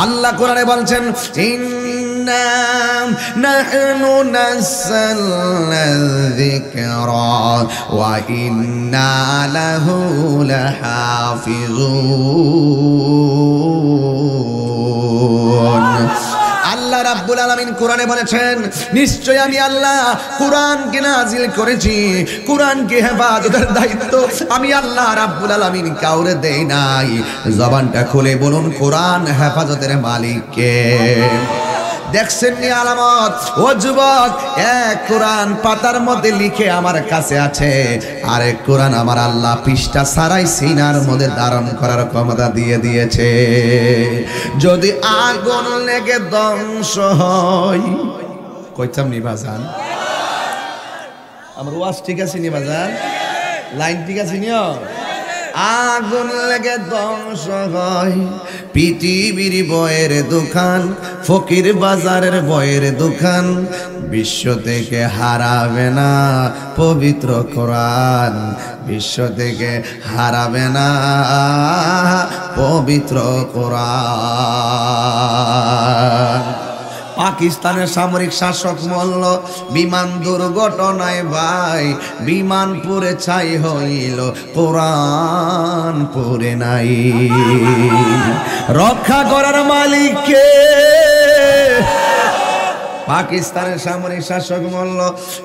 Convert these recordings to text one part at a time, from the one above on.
আল্লাহ কোরআনে বলছেন ইন্না নাহনু নাযালনা যিকরা ওয়া ইন্না লাহু লাহাফিজুন। আল্লাহ রাব্বুল আলামিন কোরআনে বলেছেন নিশ্চয় আমি আল্লাহ কোরআনকে নাজিল করেছি, কোরআনকে হেফাজতের দায়িত্ব আমি আল্লাহ রাব্বুল আলামিন কাউরে দেই নাই। জবানটা খুলে বলুন কোরআন হেফাজতের মালিক কে? দেখছেন নি আলামত? ও যুবক, এক কোরআন পাতার মধ্যে লিখে আমার কাছে আছে, আরেক কোরআন আমার আল্লাহ পৃষ্ঠা ছাড়াই সিনার মধ্যে ধারণ করার ক্ষমতা দিয়ে দিয়েছে। যদি আগুন লেগে ধ্বংস হয়, কইতাম নি বাজান? আমার ওয়াজ ঠিক আছে নি বাজান? লাইন ঠিক আছে নিও? আগুন লেগে ধ্বংস হয় পৃথিবীর বয়ের দোকান, ফকির বাজারের বয়ের দোকান, বিশ্ব থেকে হারাবে না পবিত্র কোরআন, বিশ্ব থেকে হারাবে না পবিত্র কোরআন। পাকিস্তানের সামরিক শাসক মল্ল বিমান দুর্ঘটনায় ভাই, বিমান পুড়ে ছাই হইল, কোরআন পুড়ে নাই। রক্ষা করার মালিক কে? পাকিস্তানের সামরিক শাসক মল্ল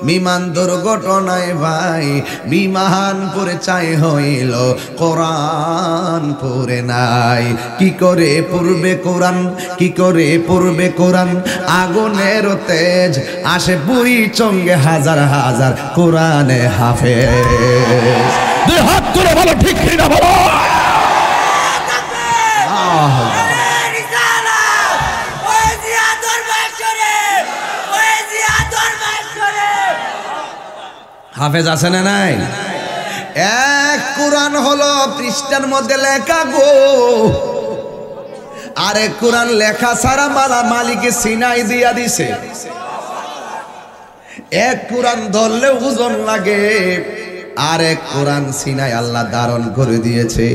বিমান দুর্ঘটনায় ভাই, বিমান পুড়ে ছাই হইল, কোরআন পুড়ে নাই। কি করে পূর্বে কোরআন, কি করে পূর্বে কোরআন? আগুনের তেজ আসে বুড়ি চঙ্গে হাজার হাজার কোরআনে হাফেজ। দুই হাত করে বলো ঠিক কিনা বলো। হাফেজ আছে না নাই? এক কোরআন হলো পৃষ্ঠার মধ্যে লেখা গো, আরেক কোরআন লেখা ছাড়া মালা মালিকে সিনাই দিয়া দিছে। এক কোরআন ধরলে ওজন লাগে, আরেক কোরআন সিনাই আল্লাহ ধারণ করে দিয়েছে।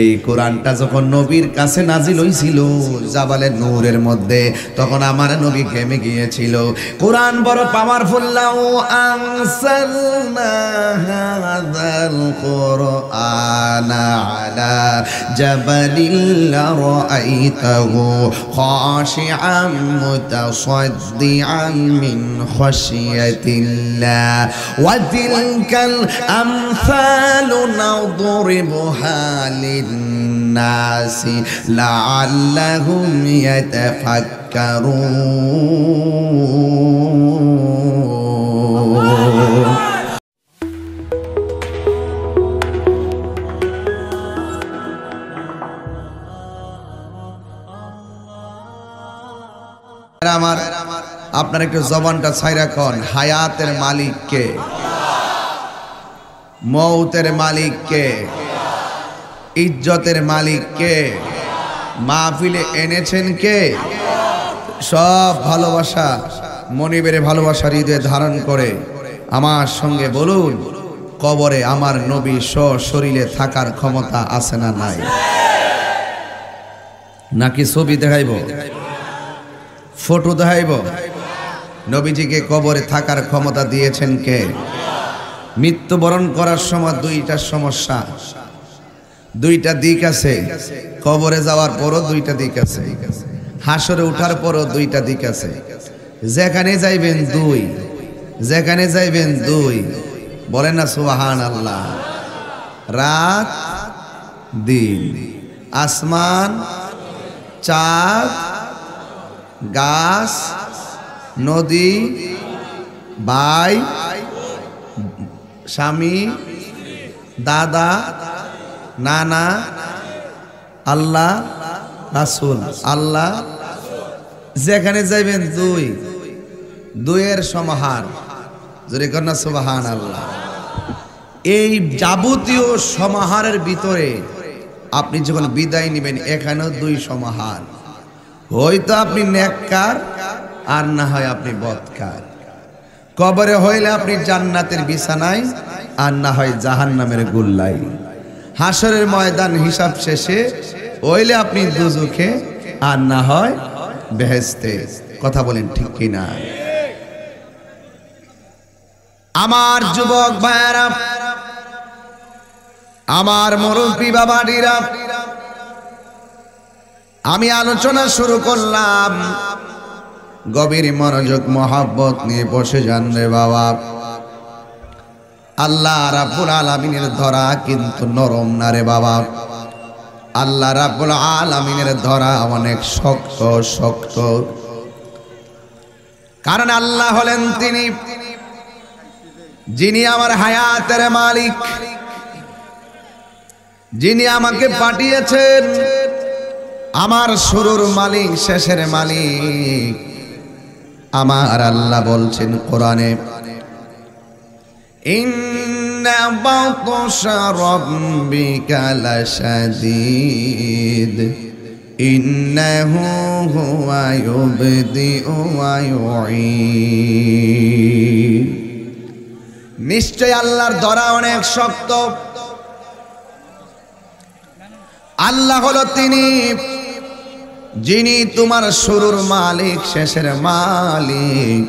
এই কোরআনটা যখন নবীর কাছে নাজিল হইছিল জাবালে নূরের মধ্যে, তখন আমার নবী ঘেমে গিয়েছিল। কোরআন বড় পাওয়ারফুল। লাউ আনসালনা হাযাল কুরআনা আলা জাবালিন লারাআইতাহু খাশিআন মুতাসাদ্দিআন মিন খাশিয়াতিল্লাহ ওয়া তিলকাল আমসালু নাদরিবুহা লিন্নাসি লাআল্লাহুম ইয়াতাফাক্কারুন। আমার আপনার একটু জবানটা ছাইরা কোন, হায়াতের মালিক কে? মৌতের মালিক কে? ইজ্জতের মালিক কে? মাহফিলে এনেছেন কে? সব ভালোবাসা মনিবের ভালোবাসার হৃদয়ে ধারণ করে আমার সঙ্গে বলুন, কবরে আমার নবী সশরীরে থাকার ক্ষমতা আছে না নাই? নাকি ছবি দেখাইব, ফটো দেখাইব? নবীজিকে কবরে থাকার ক্ষমতা দিয়েছেন কে? মৃত্যুবরণ করার সময় দুইটা সমস্যা, দুইটা দিক আছে। কবরে যাওয়ার পরও দুইটা দিক আছে, হাসরে উঠার পরও দুইটা দিক আছে। যেখানে যাইবেন দুই, যেখানে যাইবেন দুই। বলেন না সুবহানাল্লাহ। রাত দিন, আসমান, চাঁদ, গাছ, নদী, ভাই, স্বামী, দাদা, নানা, আল্লাহ, রাসূল, আল্লাহ। যেখানে যাইবেন দুই, দুইয়ের সমাহার। যদি কন্যা সুবহানাল্লাহ। এই যাবতীয় সমাহারের ভিতরে আপনি যখন বিদায় নেবেন, এখানেও দুই সমাহার। হয়তো আপনি নেককার, আর না হয় আপনি বদকার। কবরে হইলে আপনি জান্নাতের বিছানায়, আর না হয় জাহান্নামের গুল্লাই। হাসরের ময়দান হিসাব শেষে হইলে আপনি দুজখে, আর না হয় বেহেশতে। কথা বলেন ঠিক কিনা? আমার যুবক ভাইরা, আমার মুরব্বী বাবাডিরা, আমি আলোচনা শুরু করলাম। গভীর মনোযোগ মহব্বত নিয়ে বসে যান রে বাবা। আল্লাহ রাব্বুল আলামিনের ধরা কিন্তু নরম না রে বাবা। আল্লাহ রাব্বুল আলামিনের ধরা অনেক শক্ত শক্ত। কারণ আল্লাহ হলেন তিনি যিনি আমার হায়াতের মালিক, যিনি আমাকে পাঠিয়েছেন, আমার শুরুর মালিক, শেষের মালিক। আমার আল্লাহ বলছেন কোরআনে, ইন্না বাতশা রাব্বিকা লাশাদীদ ইন্নাহু হুয়া ইউবদিউ ওয়া ইউঈদ। নিশ্চয় আল্লাহর ধরা অনেক শক্ত। আল্লাহ হলো তিনি যিনি তোমার শুরুর মালিক, শেষের মালিক।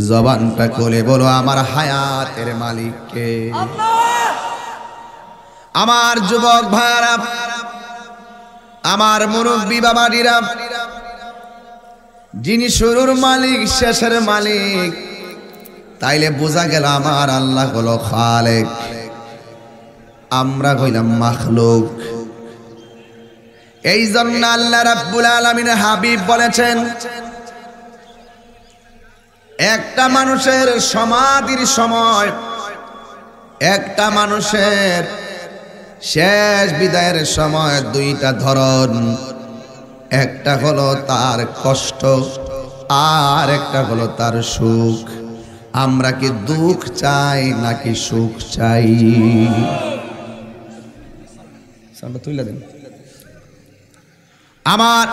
জবানটা খুলে বলো, আমার হায়াতের মালিককে। আমার যুবক ভাইরা, আমার মুরব্বী বাবাডিরা, যিনি শুরুর মালিক, শেষের মালিক, তাইলে বোঝা গেল আমার আল্লাহ হলো খালেক, আমরা হইলাম মাখলুক। এই জন্য আল্লাহ রাব্বুল আলামিন হাবিব বলেছেন, একটা মানুষের সমাধির সময়, একটা মানুষের শেষ বিদায়ের সময় দুইটা ধরন। একটা হলো তার কষ্ট, আর একটা হলো তার সুখ। আমরা কি দুঃখ চাই নাকি সুখ চাই? তুইলা দেন। আমার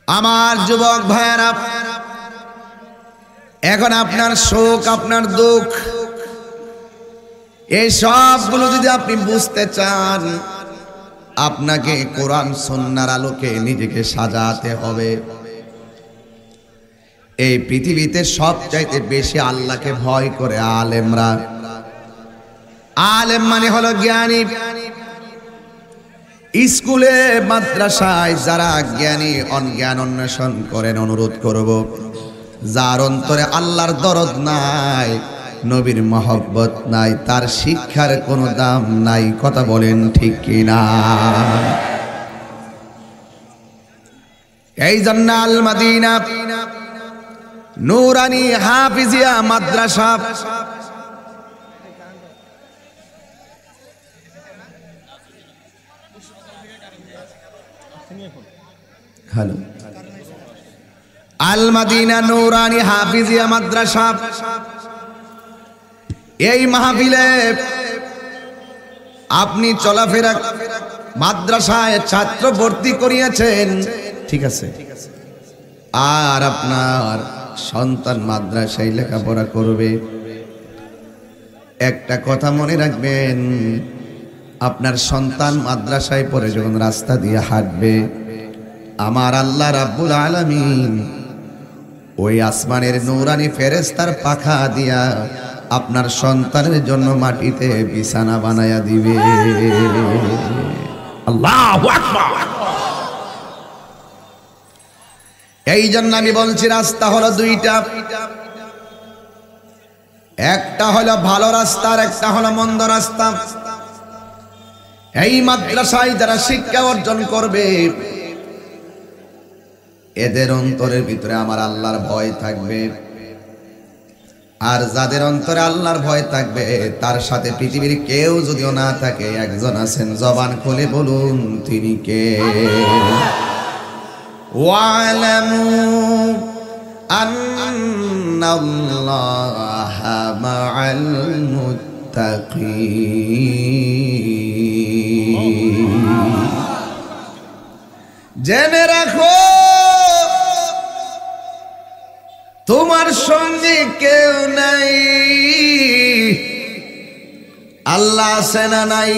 আমার যুবক ভাইরা, এখন আপনার সুখ, আপনার দুঃখ, এই সবগুলো যদি আপনি বুঝতে চান, আপনাকে কোরআন সুন্নাহর আলোকে নিজেকে সাজাতে হবে। এই পৃথিবীতে সবচাইতে বেশি আল্লাহকে ভয় করে আলেমরা। আলেম মানে হলো জ্ঞানী। স্কুলে মাদ্রাসায় যারা জ্ঞানী অজ্ঞান অন্বেষণ করেন, অনুরোধ করব, যার অন্তরে আল্লাহর দরদ নাই, নবীর মহব্বত নাই, তার শিক্ষার কোনো দাম নাই। কথা বলেন ঠিক কিনা? এই জন্য আল মাদিনা নুরানি হাফিজিয়া মাদ্রাসা হ্যালো আল মাদিনা নুরানি হাফিজিয়া মাদ্রাসা, এই মাহফিলে আপনি চলাফেরা, মাদ্রাসায় ছাত্র ভর্তি করিয়েছেন, ঠিক আছে, আর আপনার সন্তান মাদ্রাসায় লেখাপড়া করবে। একটা কথা মনে রাখবেন, আপনার সন্তান মাদ্রাসায় পড়ে যখন রাস্তা দিয়ে হাঁটবে, আমার আল্লাহ রাব্বুল আলামিন ওই আসমানের নূরানি ফেরেশতার পাখা দিয়া আপনার সন্তানের জন্য মাটিতে বিছানা বানায়া দিবে। আল্লাহু আকবার। এই জন্য আমি বলছি, রাস্তা হলো দুইটা, একটা হলো ভালো রাস্তা আর একটা হলো মন্দ রাস্তা। এই মাদ্রাসায় যারা শিক্ষা অর্জন করবে, এদের অন্তরের ভিতরে আমার আল্লাহর ভয় থাকবে। আর যাদের অন্তরে আল্লাহর ভয় থাকবে, তার সাথে পৃথিবীর কেউ যদিও না থাকে, একজন আছেন, জবান খুলে বলুন তিনি কে? ওয়ালামু আন্নাল্লাহা মাআল মুত্তাকিন। জেনে রাখো তোমার সঙ্গে কেউ নাই, আল্লাহ আছে না নাই?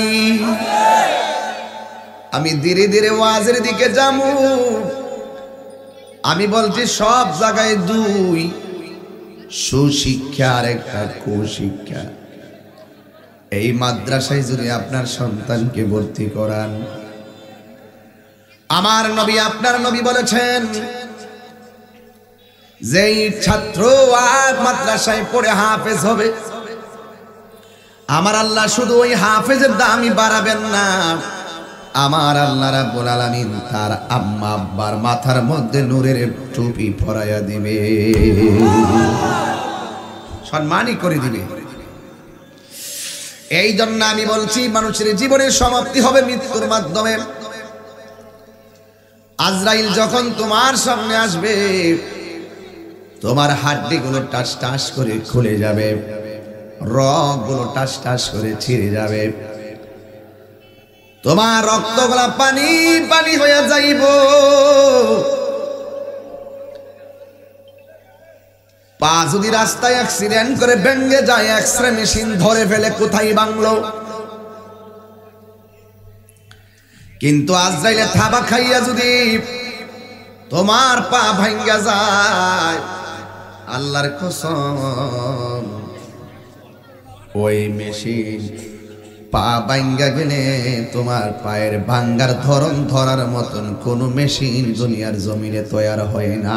আমি ধীরে ধীরে ওয়াজের দিকে যাবো। আমি বলছি সব জায়গায় দুই, সুশিক্ষা আর একটা কুশিক্ষা। এই মাদ্রাসায় যদি আপনার সন্তানকে ভর্তি করান, আমার নবী আপনার নবী বলেছেন যেই ছাত্র আর মাদ্রাসায় পড়ে হাফেজ হবে, আমার আল্লাহ শুধু ওই হাফেজের দামই বাড়াবেন না, আমার আল্লাহ রাব্বুল আলামিন তার আম্মা আব্বার মাথার মধ্যে নূরের টুপি পরাইয়া দিবে, সম্মানই করে দিবে। এই জন্য আমি বলছি মানুষের জীবনের সমাপ্তি হবে মৃত্যুর মাধ্যমে। আজরাইল যখন তোমার সামনে আসবে, তোমার হাড্ডিগুলো টাস টাস করে খুলে যাবে, রগগুলো টাস টাস করে ছিঁড়ে যাবে, তোমার রক্তগুলা পানি পানি হয়ে যাইব। পা যদি রাস্তায় অ্যাক্সিডেন্ট করে ভেঙে যায়, এক্সরে মেশিন ধরে ফেলে কোথায় বাংলো, কিন্তু আজরাইলে থাবা খাইয়া যদি তোমার পা ভাঙ্গা যায়, আল্লাহর কসম ওই মেশিন পা ভাঙ্গা গেলে তোমার পায়ের ভাঙ্গার ধরন ধরার মতন কোন মেশিন দুনিয়ার জমিনে তৈরি হয় না।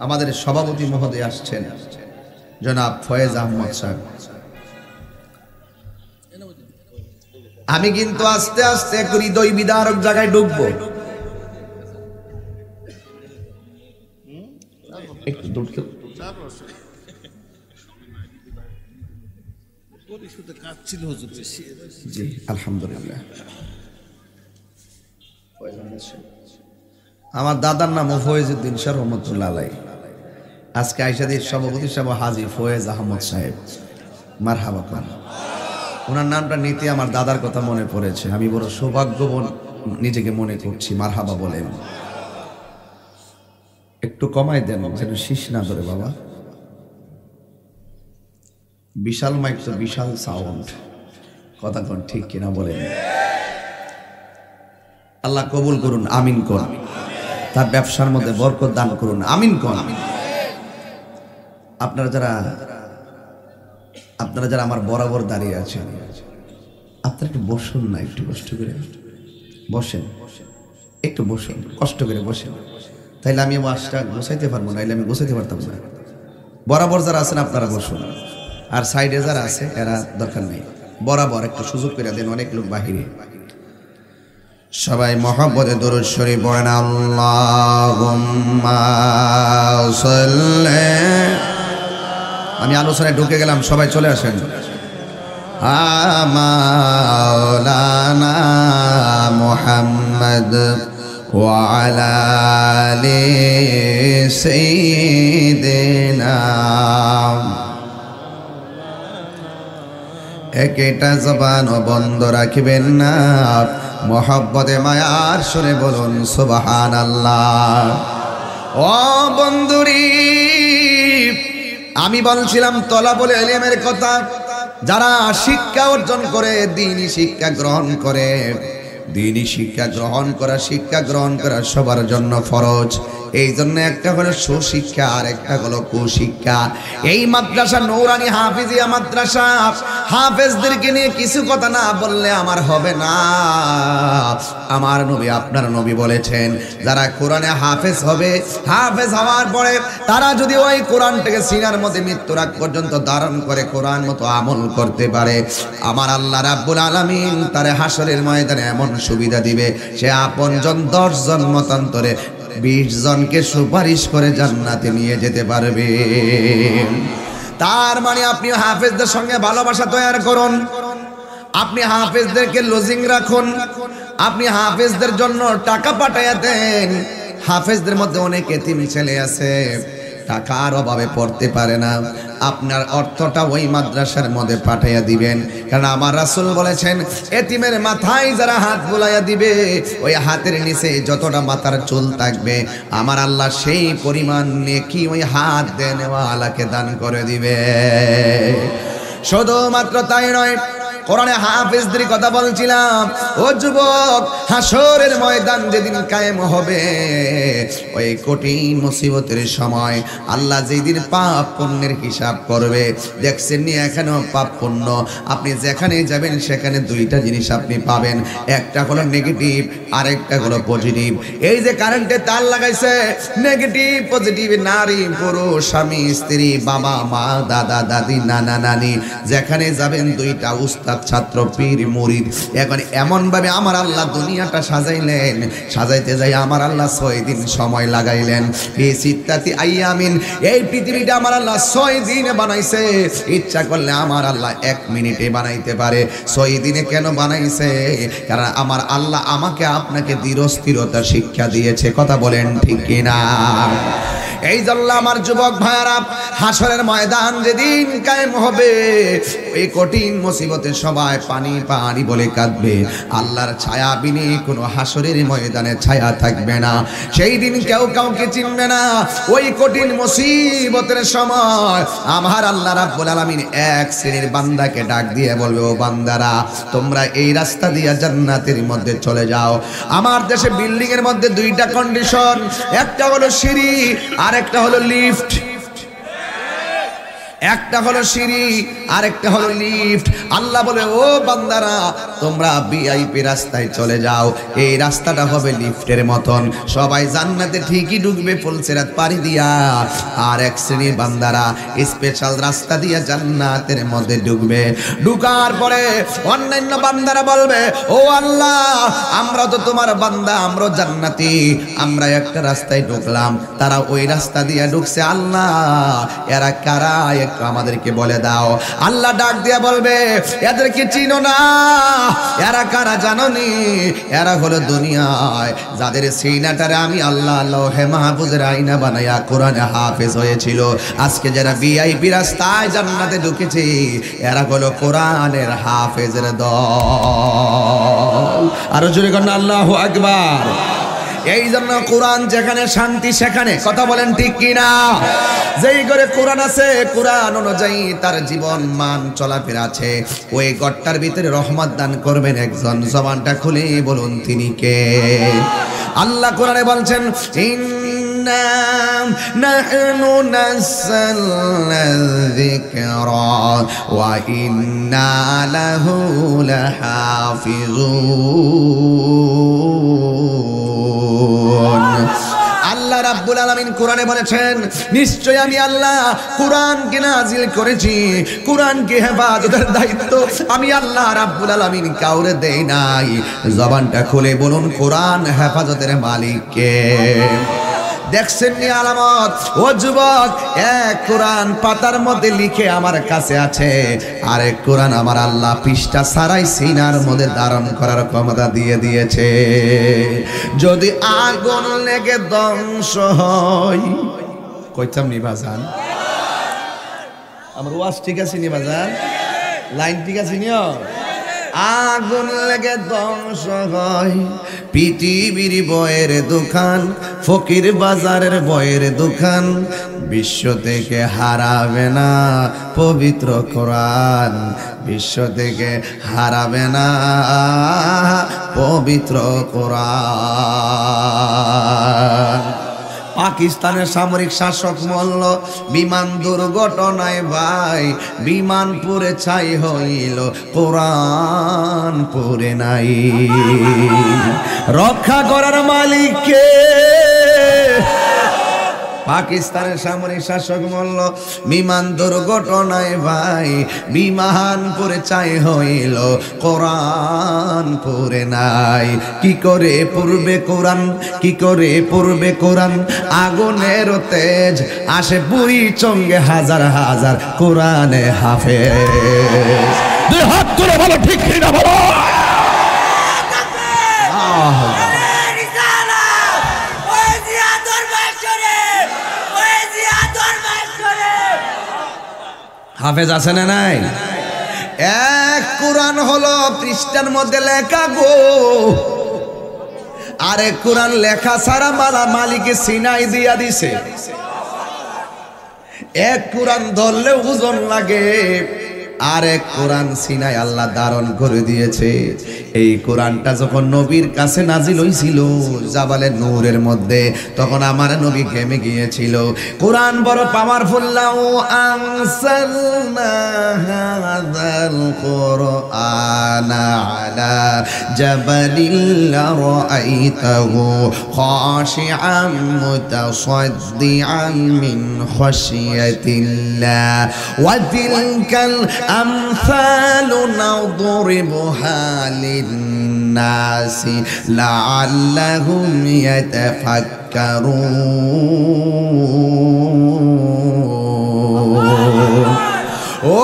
আমাদের সভাপতি মহোদয় আসছেন, জনাব ফয়েজ আহমদ সাহেব। আমি কিন্তু আস্তে আস্তে একটু হৃদয় বিদারক জায়গায় ঢুকবো, একটু ঢুকতে জি আলহামদুলিল্লাহ। আমার দাদার নাম ফয়েজউদ্দিন শাহ রহমতুল্লাহ আলাই। আজকে আইসাদের সভাপতি সাহেব হাজী ফয়েজ আহমদ সাহেব, মারহাবা খান। ওনার নামটা নিতে আমার দাদার কথা মনে পড়েছে, আমি বড় সৌভাগ্যবান নিজেকে মনে করছি। মারহাবা বলেন, একটু কমাই দেন যেন শীষ না ধরে বাবা। বিশাল মাইক তো বিশাল সাউন্ড, কথা কোন ঠিক কিনা বলেন? আল্লাহ কবুল করুন, আমিন কোন। তার ব্যবসার মধ্যে বরকত দান করুন, আমিন কোন। আপনারা যারা আমার বরাবর দাঁড়িয়ে আছেন, আপনারা একটু বসুন না, একটু কষ্ট করে বসেন, একটু বসুন, কষ্ট করে বসেন, তাইলে আমি ওয়াজটা গোছাইতে পারবো না, আমি গোছাইতে পারতাম না। বরাবর যারা আছেন আপনারা বসুন, আর সাইডে যারা আছে এরা দরকার নেই, বরাবর একটু সুযোগ করে দেন, অনেক লোক বাহিরে। সবাই মহব্বতে দরুদ শরীফ পড়েন, আল্লাহুম্মা সাল্লি। আমি আলোচনায় ঢুকে গেলাম, সবাই চলে আসেন। মাওলানা মুহাম্মদ ওয়া আলা আলি সাইয়্যিদিনা। একটা জবান বন্ধ রাখবেন না, মহব্বতে মায়ার সুরে বলুন সুবহানাল্লাহ। ও বন্ধুরি, আমি বলছিলাম তলাবুল ইলমের কথা। যারা শিক্ষা অর্জন করে, দ্বীনি শিক্ষা গ্রহণ করে, দ্বীনি শিক্ষা গ্রহণ করা সবার জন্য ফরজ। এই জন্য একটা হলো সুশিক্ষা আর একটা হলো কুশিক্ষা। এই মাদ্রাসা নূরানী হাফিজিয়া মাদ্রাসা, হাফেজদেরকে নিয়ে কিছু কথা না বললে আমার হবে না। আমার নবী আপনার নবী বলেছেন, যারা কোরআনে হাফেজ হবে, হাফেজ হওয়ার পরে তারা যদি ওই কোরআনটাকে সিনার মধ্যে মৃত্যুর আগ পর্যন্ত ধারণ করে কোরআন মতো আমল করতে পারে, আমার আল্লাহ রাব্বুল আলামিন তারে হাসরের ময়দানে এমন সুবিধা দিবে, সে আপনজন 10 জন মতান্তরে 20 জনকে সুপারিশ করে জান্নাতে নিয়ে যেতে পারবে। তার মানে আপনি হাফেজদের সঙ্গে ভালোবাসা তৈরি করুন, আপনি হাফেজদেরকে লজিং রাখুন, আপনি হাফেজদের জন্য টাকা পাঠাইয়া দেন। হাফেজদের মধ্যে অনেক এতিম ছেলে আছে, টাকার অভাবে পড়তে পারে না। আপনার অর্থটা ওই মাদ্রাসার মধ্যে পাঠাইয়া দিবেন। কারণ আমার রাসূল বলেছেন, এতিমের মাথায় যারা হাত বুলাইয়া দিবে, ওই হাতের নিচে যতটা মাথার চুল থাকবে, আমার আল্লাহ সেই পরিমাণ নেকি ওই হাত দেনেওয়ালাকে দান করে দিবে। শুধুমাত্র তাই নয়, কোরআনে হাফেজদের কথা বলছিলাম। ও যুবক, হাসরের ময়দান যেদিন কায়েম হবে, ওই কঠিন মুসিবতের সময় আল্লাহ যেদিন পাপ পুণ্যের হিসাব করবে, দেখছেন নি এখানেও পাপ পুণ্য, আপনি যেখানে যাবেন সেখানে দুইটা জিনিস আপনি পাবেন, একটা হলো নেগেটিভ, আরেকটা হলো পজিটিভ। এই যে কারেন্টে তার লাগাইছে, নেগেটিভ পজিটিভ, নারী পুরুষ, স্বামী স্ত্রী, বাবা মা, দাদা দাদি, নানা নানি, যেখানে যাবেন দুইটা উস্তাদ ছাত্র, পীর মুরিদ। এখন এমন ভাবে আমার আল্লাহ দুনিয়াটা সাজাইলেন, সাজাইতে যাই আমার আল্লাহ 6 দিন সময় লাগাইলেন। এই সিত্তাতি আইয়ামিন, এই পৃথিবীটা আমার আল্লাহ 6 দিনে বানাইছে। ইচ্ছা করলে আমার আল্লাহ 1 মিনিটে বানাইতে পারে। 6 দিনে কেন বানাইছে? কারণ আমার আল্লাহ আমাকে আপনাকে ধীরস্থিরতা শিক্ষা দিয়েছে। কথা বলেন ঠিক কিনা? এই জন্য আমার যুবক ভাইরা, হাসরের ময়দান যেদিন কায়েম হবে, এই কঠিন মুসিবতে সবাই পানি পানি বলে কাঁদবে। আল্লাহর ছায়া বিনে কোনো হাসরের ময়দানে ছায়া থাকবে না। সেই দিন কেউ কাউকে চিনবে না। ওই কঠিন মুসিবতের সময় আমার আল্লাহ রাব্বুল আলামিন এক শ্রেণীর বান্দাকে ডাক দিয়ে বলবে, ও বান্দারা, তোমরা এই রাস্তা দিয়ে জান্নাতের মধ্যে চলে যাও। আমার দেশে বিল্ডিং এর মধ্যে দুইটা কন্ডিশন, একটা হলো সিঁড়ি, আরেকটা হলো লিফট। একটা হলো সিঁড়ি, আরেকটা হলো লিফট। আল্লাহ বলে, ও বান্দারা, তোমরা ভিআইপি রাস্তায় চলে যাও। এই রাস্তাটা হবে লিফটের মতন, সবাই জান্নাতে ঠিকই ঢুকবে ফুলসিরাত পাড়ি দিয়া। আর এক শ্রেণীর বান্দারা স্পেশাল রাস্তা দিয়া জান্নাতের মধ্যে ঢুকবে। ঢুকার পরে অন্যান্য বান্দারা বলবে, ও আল্লাহ, আমরা তো তোমার বান্দা, আমরা জান্নাতি, আমরা একটা রাস্তায় ঢুকলাম, তারা ওই রাস্তা দিয়া ঢুকছে। আল্লাহ, এরা কারা? আমাদেরকে বলে দাও। আল্লাহ ডাক দিয়া বলবে, এদেরকে চিনো না? এরা কারা জানোনি? এরা হলো দুনিয়ায় যাদের সিনাটারে আমি আল্লাহ লৌহে মাহফুজের আয়না বানায়া কোরআনে হাফেজ হয়েছিল, আজকে যারা ভিআইপি রাস্তায় জান্নাতে ঢুকেছে, এরা হলো কোরআনের হাফেজের দল। আরো জোরে করেন আল্লাহু আকবার। এই জন্য কোরআন যেখানে শান্তি সেখানে। কথা বলেন ঠিক কিনা? যেই ঘরে কোরআন আছে, কোরআন অনুযায়ী তার জীবন মান চলাফেরা আছে, ওই ঘরটার ভিতরে রহমত দান করবেন একজন। জবানটা খুলে বলুন তিনি কে? আল্লাহ কোরআনে বলছেন, ইন্না নাহনু নাযালনা যিকরা ওয়া ইন্না লাহু লাহাফিজুন। আল্লাহ রাব্বুল আলামিন কোরআনে বলেছেন, নিশ্চয় আমি আল্লাহ কোরআনকে নাজিল করেছি, কোরআনকে হেফাজতের দায়িত্ব আমি আল্লাহ রাব্বুল আলামিন কাউরে দেই নাই। জবানটা খুলে বলুন, কোরআন হেফাজতের মালিক কে? দেখছেন নি আলামত? ও যুবক, এক কোরআন পাতার মধ্যে লিখে আমার কাছে আছে, আরেক কোরআন আমার আল্লাহ পৃষ্ঠা ছাড়াই সিনার মধ্যে ধারণ করার ক্ষমতা দিয়ে দিয়েছে। যদি আগুন লেগে ধ্বংস হয়, কইতাম নি বাজান? আমার ওয়াজ ঠিক আছে নি বাজান? লাইন ঠিক আছে নিও? আগুন লেগে ধ্বংস হয় পৃথিবীর বয়ের দোকান, ফকির বাজারের বয়ের দোকান, বিশ্ব থেকে হারাবে না পবিত্র কোরআন, বিশ্ব থেকে হারাবে না পবিত্র কোরআন। পাকিস্তানের সামরিক শাসক মল্ল বিমান দুর্ঘটনায় ভাই, বিমান পুড়ে ছাই হইল, কোরআন পুড়ে নাই। রক্ষা করার মালিক কে? পাকিস্তানের সামরিক শাসক মল্ল বিমান দুর্ঘটনায় ভাই, বিমান পুড়ে ছাই হইল, কোরআন পুড়ে নাই। কি করে পড়বে কোরআন? কি করে পড়বে কোরআন? আগুনের তেজ আসে বুড়ি চঙ্গে হাজার হাজার কোরআনে হাফেজ। দুই হাত তুলে বলো ঠিক কিনা বলো। হাফেজ আছে না নাই? এক কোরআন হলো পৃষ্ঠার মধ্যে লেখা গো, আরেক কোরআন লেখা ছাড়া মালিকে সিনাই দিয়া দিছে। এক কোরআন ধরলে ওজন লাগে, আরেক কোরআন সিনাই আল্লাহ ধারণ করে দিয়েছে। এই কোরআনটা যখন নবীর কাছে নাজিল হইছিল জাবালে নূরের মধ্যে, তখন আমার নবী ঘেমে গিয়েছিল। কোরআন বড় পাওয়ারফুল। লাউ আনসালনা হাযাল কুরআনা আলা জাবালিন লারাআইতাহু খাশিআন মুতাসাদ্দিআন মিন খাশিয়াতিল্লাহ ওয়া তিলকাল আমসালু নাদরিবুহা লিন্নাসি লাআল্লাহুম ইয়াতাফাক্কারুন। ও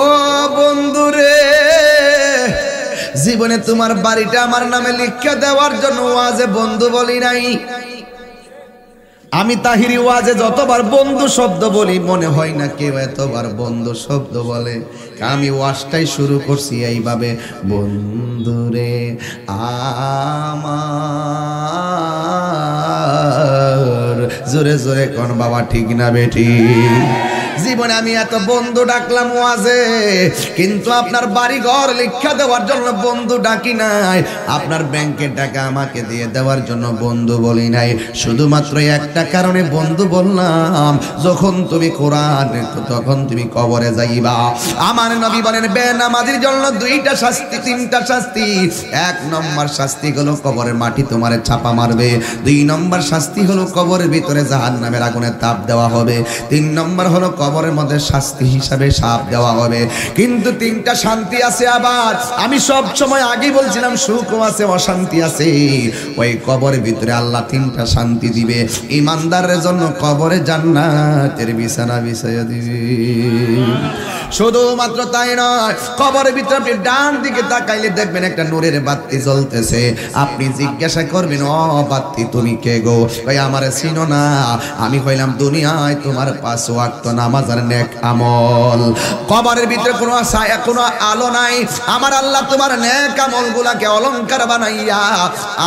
বন্ধুরে, জীবনে তোমার বাড়িটা আমার নামে লিখে দেওয়ার জন্য ওয়াজে বন্ধু বলি নাই। আমি তাহিরি ওয়াজে যতবার বন্ধু শব্দ বলি মনে হয় না কেউ এতবার বন্ধু শব্দ বলে। আমি ওয়াজটাই শুরু করছি এইভাবে, বন্ধুরে আমার। জোরে জোরে কোন বাবা, ঠিক না বেটি? জীবনে আমি এত বন্ধু ডাকলাম ওয়াজে, কিন্তু আপনার বাড়ি ঘর লিখা দেওয়ার জন্য বন্ধু ডাকি নাই, আপনার ব্যাংকের টাকা আমাকে দিয়ে দেওয়ার জন্য বন্ধু বলি নাই। শুধুমাত্র একটা কারণে বন্ধু বললাম, যখন তুমি কোরআন তখন তুমি কবরে যাইবা। আমার নবী বলেন বেনামাজির জন্য দুইটা শাস্তি, তিনটা শাস্তি। এক নম্বর শাস্তি হলো কবরের মাটি তোমারে চাপা মারবে। দুই নম্বর শাস্তি হলো কবরের ভিতরে জাহান্নামের আগুনে তাপ দেওয়া হবে। তিন নম্বর হলো কবরের মধ্যে শাস্তি হিসাবে সাপ দেওয়া হবে। কিন্তু তিনটা শান্তি আছে। আবার আমি সব সময় আগে বলছিলাম সুখও আছে, অশান্তি আছে। ওই কবরের ভিতরে আল্লাহ তিনটা শান্তি দিবে। ইমানদারের জন্য কবরে জান্নাতের বিছানা বিছাইয়া দিবে। শুধুমাত্র তাই নয়, কবরের ভিতরে আপনি ডান দিকে তাকাইলে দেখবেন একটা নূরের বাতি জ্বলতেছে। আপনি জিজ্ঞাসা করবেন, ও বাতি তুমি কে গো? ভাই আমারে চিনো না? আমি কইলাম দুনিয়ায় তোমার 5 ওয়াক্ত নামাজ আর নেক আমল। কবরের ভিতরে কোনো ছায়া, কোনো আলো নাই। আমার আল্লাহ তোমার নেক আমলগুলাকে অলংকার বানাইয়া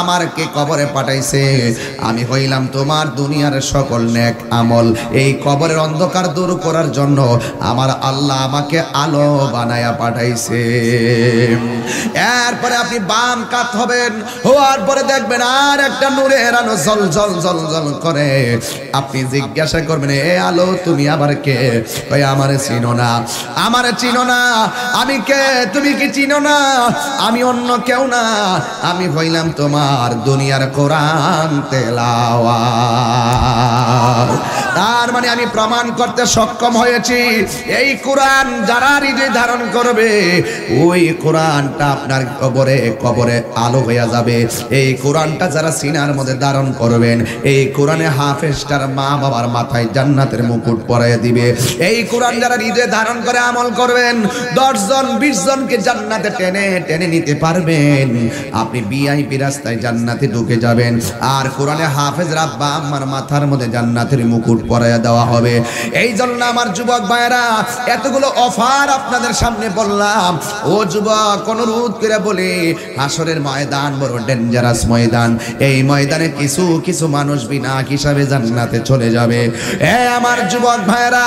আমারকে কবরে পাঠাইছে। আমি হইলাম তোমার দুনিয়ার সকল নেক আমল। এই কবরের অন্ধকার দূর করার জন্য আমার আল্লাহ আমাকে আলো বানায়া পাঠাইছে। এরপরে আপনি বাম কাত হবেন, হওয়ার পরে দেখবেন আর একটা নূরের আলো জল জল জল জল করে। আপনি জিজ্ঞাসা করবেন, এ আলো তুমি আবার কে? কই আমারে চিনো না, আমারে চিনো না। আমি কে? তুমি কি চিনো না? আমি অন্য কেউ না, আমি হইলাম তোমার দুনিয়ার কোরআন তেলাওয়াত। তার মানে আমি প্রমাণ করতে সক্ষম হয়েছি, এই কোরআন যারা হৃদয়ে ধারণ করবে ওই কোরআনটা আপনার কবরে কবরে আলো হয়ে যাবে। এই কোরআনটা যারা সিনার মধ্যে ধারণ করবেন, এই কোরআনে হাফেজটার মা বাবার মাথায় জান্নাতের মুকুট পরাইয়া দিবে। এই কোরআন যারা হৃদয়ে ধারণ করে আমল করবেন, 10 জন 20 জনকে জান্নাতে টেনে টেনে নিতে পারবেন। আপনি ভিআইপি রাস্তায় জান্নাতে ঢুকে যাবেন। আর কোরআনে হাফেজ রাব্বা আমার মাথার মধ্যে জান্নাতের মুকুট পরাইয়া দেওয়া হবে। এই জন্য আমার যুবক ভাইরা এতগুলো অফার আপনাদের সামনে বললাম। ও যুবক, অনুরোধ করে বলি, হাসরের ময়দান বড় ডেঞ্জারাস ময়দান। এই ময়দানে কিছু কিছু মানুষ বিনা হিসাবে জান্নাতে চলে যাবে। আমার যুবক ভাইরা,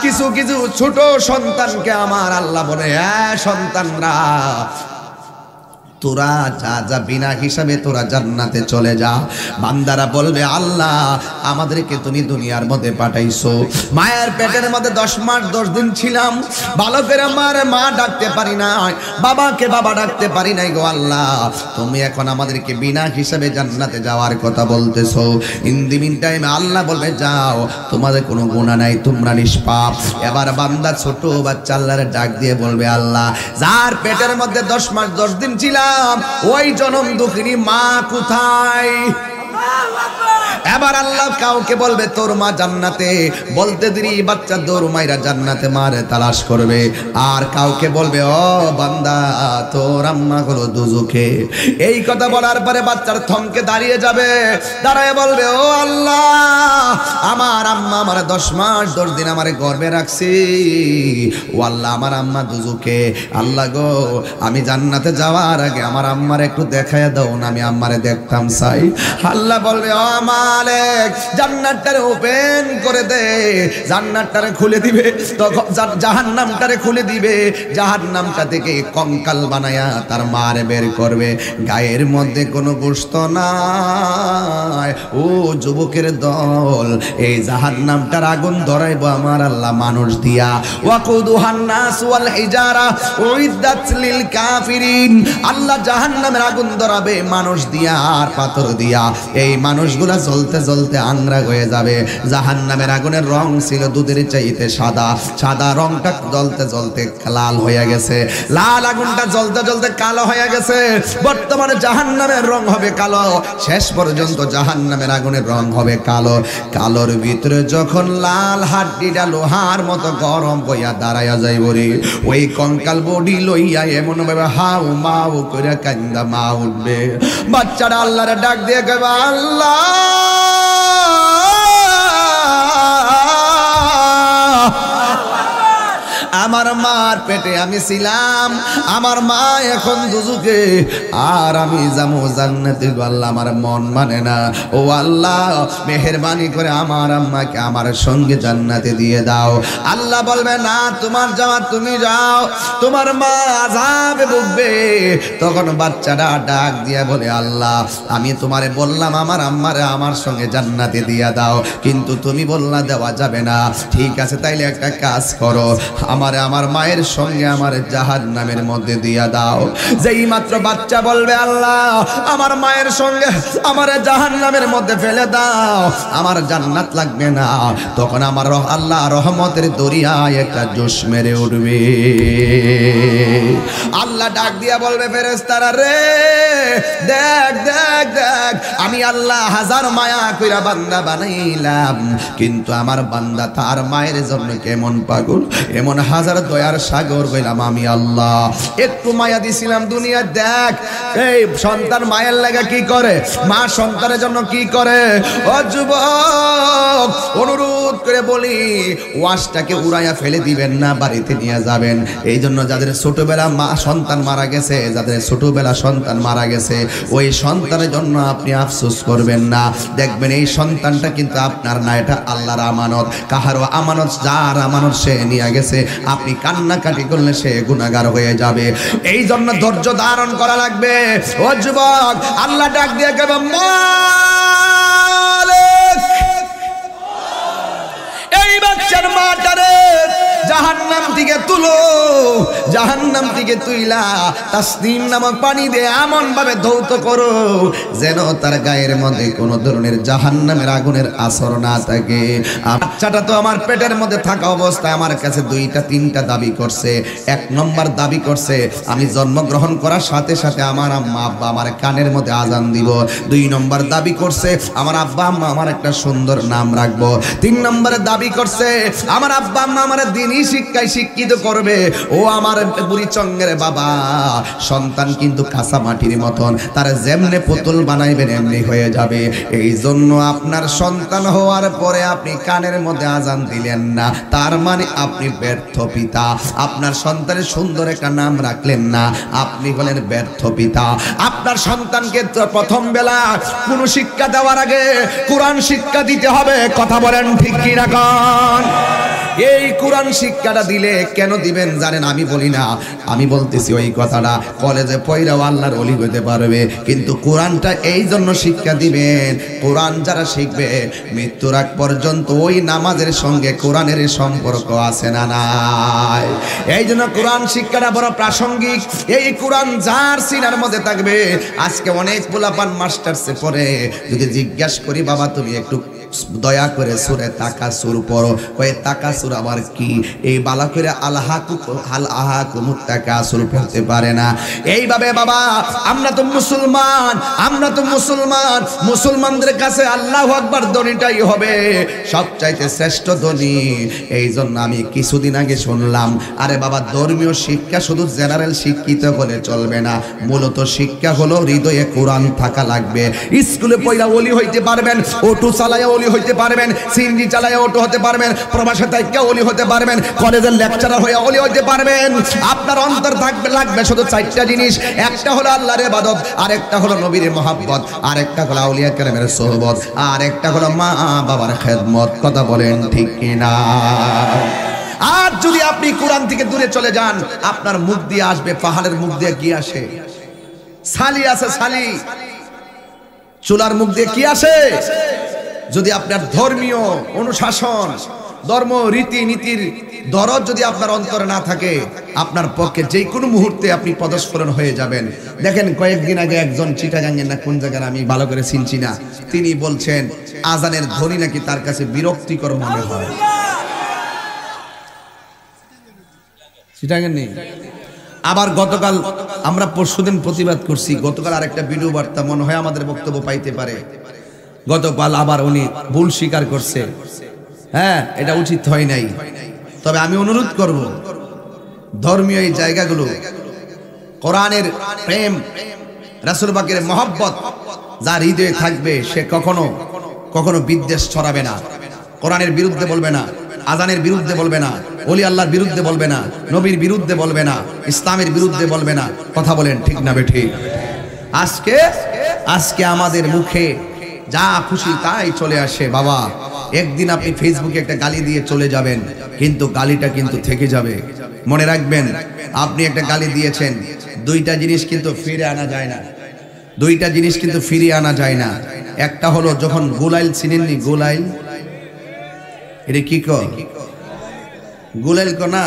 কিছু কিছু ছোট সন্তানকে আমার আল্লাহ বলে, সন্তানরা তোরা যা যা বিনা হিসাবে তোরা জান্নাতে চলে যা। বান্দারা বলবে, আল্লাহ আমাদেরকে তুমি দুনিয়ার মধ্যে পাঠাইছো, মায়ের পেটের মধ্যে 10 মাস 10 দিন ছিলাম, ভালো করে মারে মা ডাকতে পারি নাই, বাবাকে বাবা ডাকতে পারি নাই গো আল্লাহ, তুমি এখন আমাদেরকে বিনা হিসাবে জান্নাতে যাওয়ার কথা বলতেছো। ইন দি মিন টাইম আল্লাহ বলবে, যাও, তোমাদের কোনো গুনাহ নাই, তোমরা নিষ্পাপ। এবার বান্দা ছোট বাচ্চা আল্লাহর ডাক দিয়ে বলবে, আল্লাহ যার পেটের মধ্যে 10 মাস 10 দিন ছিলাম ওই জনম দুঃখিনী মা কোথায়? এবার আল্লাহ কাউকে বলবে তোর মা জান্নাতে, বলতে দেরি বাচ্চা দৌড় মাইরা জান্নাতে মারে তালাশ করবে। আর কাউকে বলবে ও বান্দা তোর আম্মা হলো দুজকে। এই কথা বলার পরে বাচ্চার থমকে দাঁড়িয়ে যাবে, দাঁড়ায় বলবে ও আল্লাহ আমার আম্মা আমার 10 মাস 10 দিন আমার গর্ভে রাখছি, ও আল্লাহ আমার আম্মা দুজকে। আল্লাহ গো আমি জান্নাতে যাওয়ার আগে আমার আম্মার একটু দেখায় দাও না, আমি আম্মারে দেখতাম চাই। আল্লাহ বলবে ও মালিক জান্নাতটারে ওপেন করে দে, জান্নাতটারে খুলে দিবে, তখন জাহান্নামটারে খুলে দিবে, জাহান্নামটা থেকে কঙ্কাল বানায়া তার মারে বের করবে, গায়ের মধ্যে কোনো গোশত নাই। ও যুবকের দল এই জাহান্নামটার আগুন ধরাইবো আমার আল্লাহ মানুষ দিয়া। ওয়াকুদুহান নাস ওয়াল হিজারা উইদ্দাত লিল কাফিরিন। আল্লাহ জাহান্নামের আগুন ধরাবে মানুষ দিয়া আর পাথর দিয়া। এই মানুষগুলা জ্বলতে জ্বলতে আংরা হয়ে যাবে। জাহান্নামের আগুনের রং ছিল দুধের চাইতে সাদা, সাদা রংটা জ্বলতে জ্বলতে লাল হয়ে গেছে, লাল আগুনটা জ্বলতে জ্বলতে কালো হয়ে গেছে। বর্তমানে জাহান্নামের রং হবে কালো, শেষ পর্যন্ত জাহান্নামের আগুনের রং হবে কালো। কালোর ভিতরে যখন লাল হাড্ডিটা লোহার মতো গরম হইয়া দাঁড়াইয়া যাইব রে, ওই কঙ্কাল বডি লইয়া এমন ভাবে হাউ মাউ করে কান্দা মা উঠবে। বাচ্চারা আল্লাহরে ডাক দিয়ে কইবা আল্লাহ আমার মার পেটে আমি ছিলাম, আমার মা এখন দুজকে, আর আমি যাবো জান্নাতে। আল্লাহ আমার মন মানে না, ও আল্লাহ মেহেরবানি করে আমার আম্মাকে আমার সঙ্গে জান্নাতে দিয়ে দাও। আল্লাহ বলবে না তোমার যাওয়া তুমি যাও, তোমার মা আযাবে ভুগবে। তখন বাচ্চাটা ডাক দিয়ে বলে আল্লাহ আমি তোমারে বললাম আমার আম্মারে আমার সঙ্গে জান্নাতে দিয়ে দাও, কিন্তু তুমি বললা দেওয়া যাবে না। ঠিক আছে তাইলে একটা কাজ করো, আমার মায়ের সঙ্গে আমার জাহান্নামের মধ্যে দিয়া দাও। যেই মাত্র বাচ্চা বলবে আল্লাহ আমার মায়ের সঙ্গে আমার জাহান্নামের মধ্যে ফেলে দাও, আমার জান্নাত লাগবে না, তখন আমার আল্লাহ রহমতের দরিয়ায় একটা জোশ মেরে উঠবে। আল্লাহ ডাক দিয়া বলবে ফেরেশতারা রে দেখ দেখ দেখ আমি আল্লাহ হাজার মায়া কইরা বান্দা বানাইলাম, কিন্তু আমার বান্দা তার মায়ের জন্য কেমন পাগল, এমন হাজার দয়ার সাগর কইলাম আমি আল্লাহ। একটু মায়া দিছিলাম দুনিয়া, দেখ এই সন্তান মায়ের লাগা কি করে, মা সন্তানের জন্য কি করে। ও যুবক অনুরোধ করে বলি ওয়াশটাকে উড়াইয়া ফেলে দিবেন না, বাড়িতে নিয়ে যাবেন। এই জন্য যাদের ছোটবেলা মা সন্তান মারা গেছে, যাদের ছোটবেলা সন্তান মারা গেছে, ওই সন্তানের জন্য আপনি আফসোস করবেন না। দেখবেন এই সন্তানটা কিন্তু আপনার না, এটা আল্লাহর আমানত। কাহারও আমানত, যার আমানত সে নিয়ে গেছে, আপনি কান্নাকাটি করলে সে গুনাহগার হয়ে যাবে। এই জন্য ধৈর্য ধারণ করা লাগবে। ও যুবক আল্লাহ ডাক দিয়ে কইবে মালিক এই বাচ্চার মাটারে জাহান্নাম থেকে তুলো, জাহান্নাম থেকে তুইলা তাসনিম নামক পানি দিয়ে এমন ভাবে ধৌত করো যেন তার গায়ের মধ্যে কোনো ধরনের জাহান্নামের আগুনের আসর না থাকে। বাচ্চাটা তো আমার পেটের মধ্যে থাকা অবস্থায় আমার কাছে 2টা 3টা দাবি করছে। 1 নম্বর দাবি করছে আমি জন্মগ্রহণ করার সাথে সাথে আমার আম্মা আব্বা আমার কানের মধ্যে আজান দিব। 2 নম্বর দাবি করছে আমার আব্বা আম্মা আমার একটা সুন্দর নাম রাখবো। 3 নম্বরে দাবি করছে আমার আব্বা আম্মা আমার দিনই শিক্ষায় শিক্ষিত করবে। ও আমার বুড়ি চঙ্গের বাবা, সন্তান কিন্তু কাঁচা মাটির মতন, তার যেমনে পুতুল বানাইবেন এমনি হয়ে যাবে। এই জন্য আপনার সন্তান হওয়ার পরে আপনি কানের মধ্যে আজান দিলেন না, তার মানে আপনি ব্যর্থ পিতা। আপনার সন্তানের সুন্দর একটা নাম রাখলেন না, আপনি হলেন ব্যর্থ পিতা। আপনার সন্তানকে প্রথম বেলা কোনো শিক্ষা দেওয়ার আগে কোরআন শিক্ষা দিতে হবে। কথা বলেন ঠিক কি না কোন? এই কোরআন শিক্ষাটা দিলে কেন দিবেন জানেন? আমি বলি না, আমি বলতেছি ওই কথাটা কলেজে পয়রাও আল্লাহর ওলি হতে পারবে, কিন্তু কোরআনটা এই জন্য শিক্ষা দিবেন, কোরআন যারা শিখবে মৃত্যুর আগ পর্যন্ত ওই নামাজের সঙ্গে কোরআনের সম্পর্ক আছে না নাই? এই জন্য কোরআন শিক্ষাটা বড় প্রাসঙ্গিক। এই কোরআন যার সিনার মধ্যে থাকবে, আজকে অনেক পোলাপান মাস্টার্সে পড়ে, যদি জিজ্ঞাসা করি বাবা তুমি একটু দয়া করে সূরা তাকাসুর পড়ো। ওই তাকাসুর আবার কি? এই বালা করে আলহাকুমুত তাকাসুর পড়তে পারে না। এইভাবে বাবা আমরা তো মুসলমান, মুসলমানদের কাছে আল্লাহু আকবার ধ্বনিটাই হবে সবচাইতে শ্রেষ্ঠ ধ্বনি। এই জন্য আমি কিছুদিন আগে শুনলাম, আরে বাবা ধর্মীয় শিক্ষা শুধু জেনারেল শিক্ষিত হলে চলবে না, মূলত শিক্ষা হলো হৃদয়ে কোরআন থাকা লাগবে। স্কুলে পয়লা ওলি হইতে পারবেন, অটো চালায়া ওলি হইতে পারবেন, সিএনজি চালায়া অটো হতে পারবেন, প্রবাসে থাইকা ওলি হতে পারবেন, কলেজের লেকচারার হয়ে ওলি হইতে পারবেন। আপনার অন্তর থাকবে লাগবে শুধু চারটা জিনিস। একটা হলো আল্লাহর ইবাদত, আরেকটা হলো নবীর মহব্বত, আরেকটা হলো আউলিয়া কেরামের সোহবত, আর একটা হলো মা বাবার খেদমত। কথা বলেন ঠিক কিনা? আর যদি আপনি কোরআন থেকে দূরে চলে যান, আপনার মুখ দিয়ে আসবে পাহাড়ের মুখ দিয়ে কি আসে? ছালি আছে, ছালি। চুলার মুখ দিয়ে কি আসে? যদি আপনার ধর্মীয় অনুশাসন, ধর্ম রীতি নীতির দরদ যদি আপনার অন্তরে না থাকে, আপনার পক্ষে যে কোনো মুহূর্তে আপনি পদস্খলন হয়ে যাবেন। দেখেন কয়েকদিন আগে একজন চিটাগাঙ্গের না কোন জায়গার আমি ভালো করে চিনছি না, তিনি বলছেন আজানের ধ্বনি নাকি তার কাছে বিরক্তিকর মনে হয়। চিটাগাঙ্গের নেই। আবার গতকাল আমরা পরশুদিন প্রতিবাদ করছি, গতকাল আরেকটা ভিডিও বার্তা মনে হয় আমাদের বক্তব্য পাইতে পারে। গতকাল আবার উনি ভুল স্বীকার করছে। হ্যাঁ, এটা উচিত হয় নাই। তবে আমি অনুরোধ করব, ধর্মীয় এই জায়গাগুলো কোরআনের প্রেম, রাসূল পাকের মহব্বত যার হৃদয়ে থাকবে, সে কখনো কখনো বিদ্বেষ ছড়াবে না, কোরআনের বিরুদ্ধে বলবে না, আজানের বিরুদ্ধে বলবে না, ওলি আল্লাহর বিরুদ্ধে বলবে না, নবীর বিরুদ্ধে বলবে না, ইসলামের বিরুদ্ধে বলবে না। কথা বলেন ঠিক না বেঠিক? আজকে আমাদের মুখে যা খুশি তাই চলে আসে। বাবা, একদিন আপনি ফেসবুকে একটা গালি দিয়ে চলে যাবেন, কিন্তু গালিটা কিন্তু থেকে যাবে। মনে রাখবেন, আপনি একটা গালি দিয়েছেন, দুইটা জিনিস কিন্তু ফিরে আনা যায় না। দুইটা জিনিস কিন্তু ফিরিয়ে আনা যায় না। একটা হলো যখন গুলাইল, চিনেননি গুলাইল? এটা কি কর? গুলাইল না,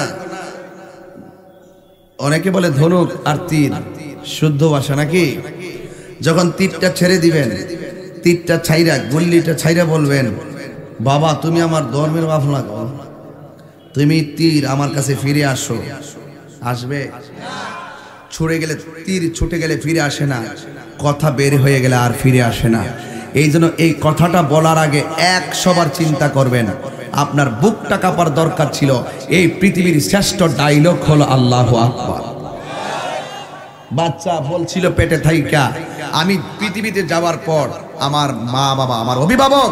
অনেকে বলে ধনুক আর তীর, শুদ্ধ ভাষা নাকি? যখন তীরটা ছেড়ে দিবেন, তীরটা ছাইরা, গুল্লিটা ছাইরা বলবেন, বাবা তুমি আমার ধর্মের বাপ না, তুমি তীর আমার কাছে ফিরে আসো। আসবে? ছুড়ে গেলে তীর ছুটে গেলে ফিরে আসে না, কথা বের হয়ে গেলে আর ফিরে আসে না। এই জন্য এই কথাটা বলার আগে 100 বার চিন্তা করবেন। আপনার বুকটা কাঁপার দরকার ছিল। এই পৃথিবীর শ্রেষ্ঠ ডায়লগ হলো আল্লাহু আকবার। বাচ্চা বলছিল পেটে থাইকা, আমি পৃথিবীতে যাওয়ার পর আমার মা বাবা, আমার অভিভাবক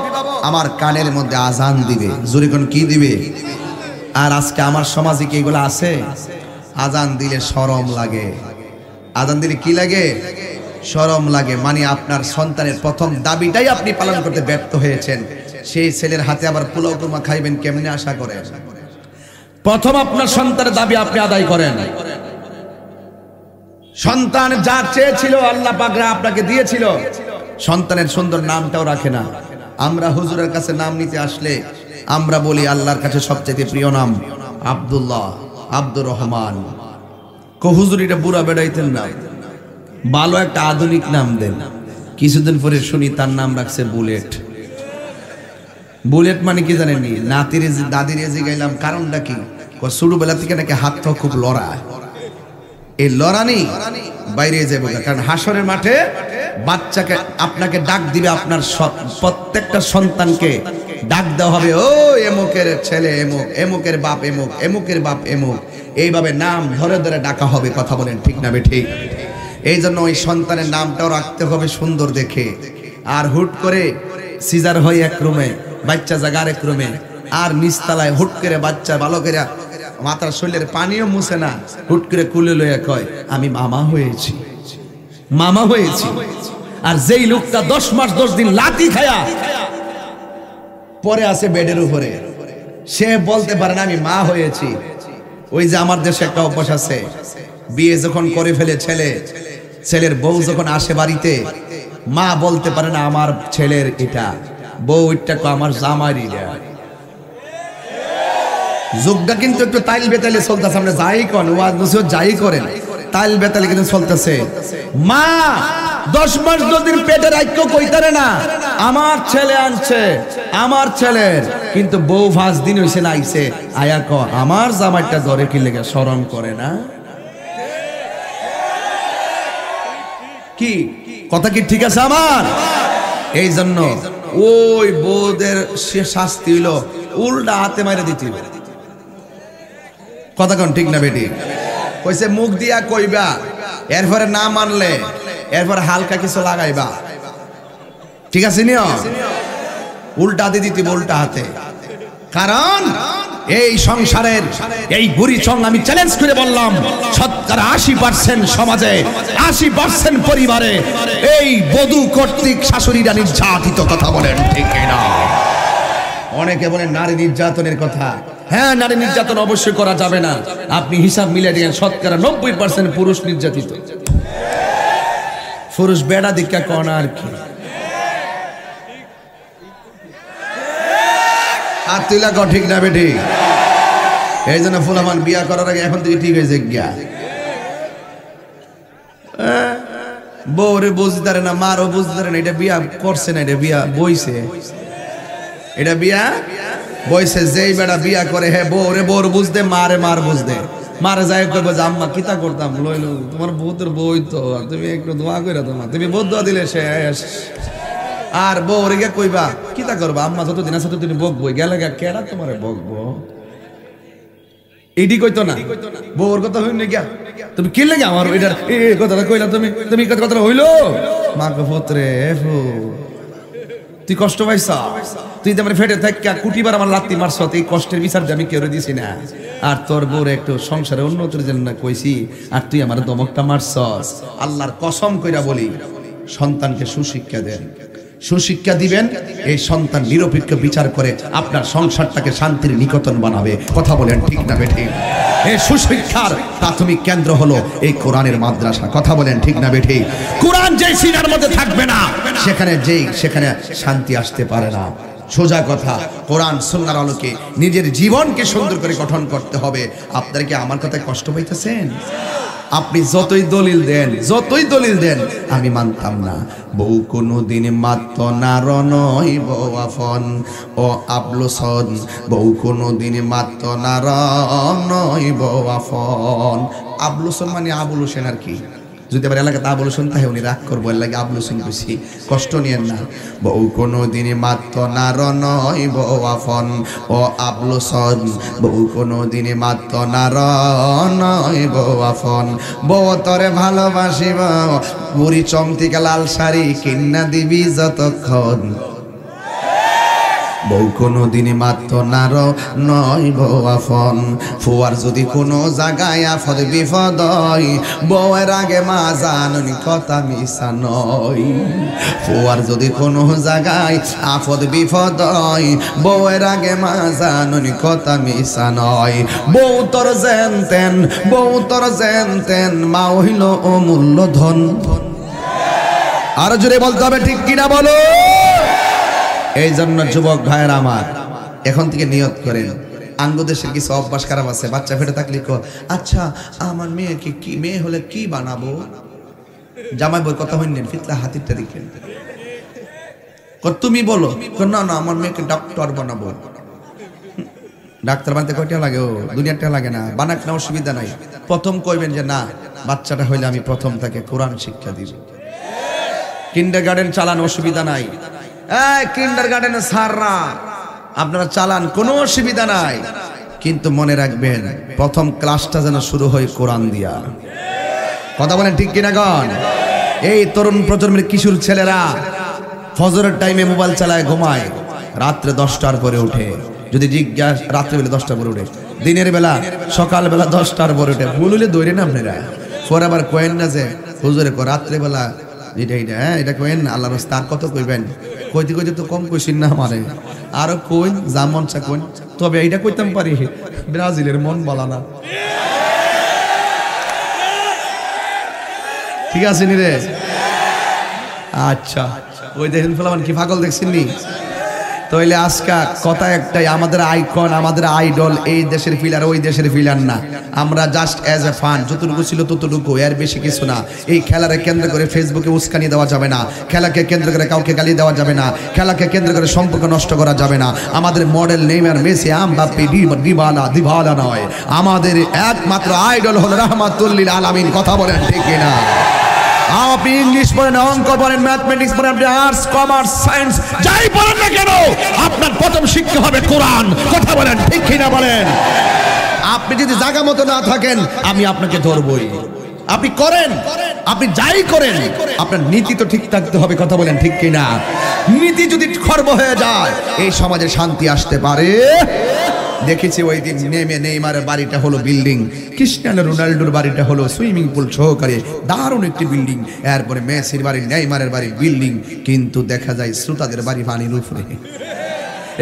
আমার কানের মধ্যে আজান দিবে। জোরে কোন কি দিবে? আর আজকে আমার সমাজে কি এগুলো আছে? আজান দিলে শরম লাগে। আজান দিলে কি লাগে? শরম লাগে। মানে আপনার সন্তানের প্রথম দাবিটাই আপনি পালন করতে ব্যর্থ হয়েছেন। সেই ছেলের হাতে আবার পোলাও কুরমা খাইবেন কেমনে আশা করেন? প্রথম আপনার সন্তানের দাবি আপনি আদায় করেন। সন্তান যা চেয়েছিল আল্লাহ পাকরা আপনাকে দিয়েছিল, সন্তানের সুন্দর নামটাও রাখে না। আমরা হুজুরের কাছে নাম নিতে আসলে আমরা বলি আল্লাহর কাছে সবচেয়ে প্রিয় নাম আব্দুল্লাহ, আব্দুর রহমান। হুজুর এটা বুড়া বেড়াইতেন না, ভালো একটা আধুনিক নাম দেন। কিছুদিন পরে শুনি তার নাম রাখছে বুলেট। বুলেট মানে কি জানেননি? নাতির দাদির এজে গাইলাম, কারণটা কি? ছোটবেলা থেকে নাকি হাতটা খুব লড়ায়। এই লড়ানি বাইরে যাবো, কারণ হাসরের মাঠে বাচ্চাকে আপনাকে ডাক দিবে, আপনার প্রত্যেকটা সন্তানকে ডাক দেওয়া হবে, ও এমুকের ছেলে এমুক, এমুকের বাপ এমুক, এমুকের বাপ এমুক, এইভাবে নাম ধরে ধরে ডাকা হবে। কথা বলেন ঠিক না বেঠিক? এই জন্য ওই সন্তানের নামটাও রাখতে হবে সুন্দর দেখে। আর হুট করে সিজার হয় এক রুমে, বাচ্চা জায়গা আরেক রুমে, আর নিচতলায় হুট করে বাচ্চা বালকেরা মাথার শরীরের পানিও মুছে না, হুট করে কুলে লইয়া কয় আমি মামা হয়েছি, মামা হয়েছি। আর যেই লোকটা 10 মাস 10 দিন লাঠি খায়া পরে আছে বেডের উপরে, সে বলতে পারে না আমি মা হয়েছি। ওই যে আমার দেশে একটা অভ্যাস আছে, বিয়ে যখন করে ফেলে ছেলে, ছেলের বউ যখন আসে বাড়িতে, মা বলতে পারে না আমার ছেলের এটা, বউ এটা আমার জামাইর এটা। যুগটা কিন্তু একটু তাইল বেতালে চলতেছে। আমরা যাই করেন, ওয়াজ নসিহত যাই করেন, তাইল বেতালে কিন্তু চলতেছে। মা 10 মাস 10 দিন পেটে রাখতেও কইতারে না আমার ছেলে আনছে, আমার ছেলের, কিন্তু বউ 5 দিন হইছে না আইছে, আয়া ক আমার জামাইটা ঘরে কি লেগে শরম করে না? কি কথা কি ঠিক আছে আমার? এই জন্য ওই বউদের শাস্তি হইল উল্টা হাতে মাইরে দিতে। কথা কোন ঠিক না বেটি? কইছে মুখ দিয়া কইবা, এরপরে না মানলে এরপর হালকা কিছু লাগাইবা, ঠিক আছে নিও? উল্টা দিয়ে দিতে উল্টা হাতে। কারণ এই সংসারের এই বুড়ি চং আমি চ্যালেঞ্জ করে বললাম, শতকরা 80% সমাজে, 80% পরিবারে এই বধূ কর্তৃক শাশুড়িরা নির্যাতিত। কথা বলেন ঠিক না? অনেকে বলেন নারী নির্যাতনের কথা। হ্যাঁ, নারী নির্যাতন অবশ্যই করা যাবে না। আপনি হিসাব মিলিয়ে দিয়েন, শতকরা 90% পুরুষ নির্যাতিত। পুরুষ বেড়া দীক্ষা কোন আর কি? আর তুই লাগো ঠিক না বেটি? এই জন্য ফুলামান বিয়া করার আগে এখন থেকে ঠিক হয়েছে গিয়া, বউরে বুঝতে পারে না, মারও বুঝতে পারে না, এটা বিয়া করছে না, এটা বিয়া বইছে, এটা বিয়া বইছে। যেই বেড়া বিয়া করে হ্যাঁ বউরে বউর বুঝতে, মারে মার বুঝতে, মারে যাই করবো যে আম্মা কিতা করতাম লইলো তোমার বউতের বই তো, তুমি একটু দোয়া করে তোমার, তুমি বউ দোয়া দিলে শেষ। আর বউরে গিয়া কইবা কিতা করবা আম্মা, যতদিন আছে ততদিন বকবই, গেলে গা কেডা তোমারে বকবো, এডি কইতো না। বউর কথা হইনি গিয়া তুমি কি লাগে আমার এটার এই কথাটা কইলা, তুমি কথাটা হইলো মা গো পুত্রে, তুই কষ্ট পাইছা, তুই তো আমার ফেটে থাকিয়া কুটিবার আমার লাত্তি মারছ, এই কষ্টের বিচার আমি কেউ দিছি না। আর তোর বউরে একটু সংসারে উন্নতির জন্য কইছি, আর তুই আমার দমকটা মারছস। আল্লাহর কসম কইরা বলি, সন্তানকে সুশিক্ষা দেন, সুশিক্ষা দিবেন, এই সন্তান নিরপেক্ষ বিচার করে আপনার সংসারটাকে শান্তির নিকেতন বানাবে। কথা বলেন ঠিক না বেঠিক? এই সুশিক্ষার প্রাথমিক কেন্দ্র হলো এই কোরআনের মাদ্রাসা। কথা বলেন ঠিক না বেঠিক? কোরআন যেই সিনার মধ্যে থাকবে না, সেখানে শান্তি আসতে পারে না। সোজা কথা, কোরআন সুন্নাহর আলোকে নিজের জীবনকে সুন্দর করে গঠন করতে হবে। আপনারা কি আমার কথায় কষ্ট পাইতেছেন? আপনি যতই দলিল দেন আমি মানতাম না। বউ কোনো দিন মাত্র নার নয় বউ আফন ও আবলুসন, বউ কোনো দিন মাত্র নার নয় বউ আফন। আবলুসন মানে আবুল হোসেন আর কি, যদি আবার এলাকাতে আবুল হোসেন তাহে উনি রাগ করবো, এর লাগে আবুল হোসেন কইছি, কষ্ট নিয়েন না। বউ কোনো দিন মাত্র নার নয় বউ আফন ও আবলুসন, বউ কোনো দিন মাত্র নার নয় বউ আফন। বউ তরে ভালোবাসিব, বুড়ি চমতিকা লাল শাড়ি কিন্না দিবি যতক্ষণ। বউ কোনো দিন মাত্র নার নয় বউ আফন। ফুয়ার যদি কোনো জায়গায় আফদ বিপদ হয়, বউয়ের আগে মা জাননি কথা মিশা নয়। ফুয়ার যদি কোনো জায়গায় আফদ বিপদ হয়, বউয়ের আগে মা জাননি কথা মিশা নয়। বউ তোর জেনতেন মা হইল অমূল্য ধন। আরো জোরে বলতে হবে ঠিক কিনা বলো? এই জন্য যুবক ভাইয়ের আমার, এখন থেকে নিয়ত করেন, আঙ্গদেশের কিছু অভ্যাস খারাপ আছে। বাচ্চা ফেটে থাকলে আচ্ছা আমার মেয়েকে কি, মেয়ে হলে কি বানাবো? জামাই বই কথা হইনি, ফিতলা হাতিরটা দিকে তুমি বলো, না না আমার মেয়েকে ডক্টর বানাবো। ডাক্তার বানাতে কয়টা লাগে? ও দুনিয়াটা লাগে না, বানাক না অসুবিধা নাই। প্রথম কইবেন যে না, বাচ্চাটা হইলে আমি প্রথম তাকে কোরআন শিক্ষা দিব। কিন্ডারগার্টেন চালান, অসুবিধা নাই। কিন্ডারগার্টেনে স্যাররা আপনারা চালান, কোনো অসুবিধা নাই, কিন্তু মনে রাখবেন প্রথম ক্লাসটা যেন শুরু হয় কোরআন দিয়া। কথা বলেন ঠিক কিনা গণ? এই তরুণ প্রজন্মের কিশোর ছেলেরা ফজরের টাইমে মোবাইল চালায়, ঘুমায়, রাত্রে 10টার পরে উঠে। যদি জিজ্ঞাসা রাত্রে বেলা 10টার পরে উঠে, দিনের বেলা সকালবেলা 10টার পরে উঠে, ভুল হলে দৌড়ে না আপনারা। পরে আবার কয়েন না যে হুজুরে রাত্রে বেলা এটা কইেন না, আল্লাহর রাস্তায় আর কত কইবেন? কইতে তো কম কইছেন না আমারে, আরো কইন যা মন চা কইন। তবে এইটা কইতাম পারি, ব্রাজিলের মন বলা না, ঠিক আছে নি রে? আচ্ছা, ওই দেখেন ফেলামান কি পাগল দেখছেন নি? তাইলে আজকে কথা একটাই, আমাদের আইকন, আমাদের আইডল এই দেশের প্লেয়ার ওই দেশের প্লেয়ার না, আমরা জাস্ট অ্যাজ এ ফান, যতটুকু ছিল ততটুকু, এর বেশি কিছু না। এই খেলারে কেন্দ্র করে ফেসবুকে উস্কানি দেওয়া যাবে না, খেলাকে কেন্দ্র করে কাউকে গালি দেওয়া যাবে না, খেলাকে কেন্দ্র করে সম্পর্ক নষ্ট করা যাবে না। আমাদের model Neymar, Messi, Mbappe, Dybala নয়, আমাদের একমাত্র আইডল হলো রাহমাতুল লিল আলামিন। কথা বলেন ঠিক কিনা? আপনি ইংলিশ পড়েন, অঙ্ক পড়েন, ম্যাথমেটিক্স পড়েন, আপনি আর্টস, কমার্স, সায়েন্স যাই পড়েন না কেন, আপনার প্রথম শিক্ষা হবে কোরআন। কথা বলেন ঠিক কিনা বলেন? আপনি যদি জায়গা মতো না থাকেন আমি আপনাকে ধরবই। আপনি করেন, আপনি যাই করেন, আপনার নীতি তো ঠিক থাকতে হবে। কথা বলেন ঠিক কিনা? নীতি যদি খর্ব হয়ে যায় এই সমাজে শান্তি আসতে পারে। দেখেছি ওই দিন নেইমারের বাড়িটা হলো বিল্ডিং, ক্রিস্টিয়ানো রোনাল্ডোর বাড়িটা হলো সুইমিং পুল সহকারে দারুণ একটি বিল্ডিং, এরপরে মেসির বাড়ি, নেইমারের বাড়ি বিল্ডিং, কিন্তু দেখা যায় শ্রোতাদের বাড়ি পানির উপরে।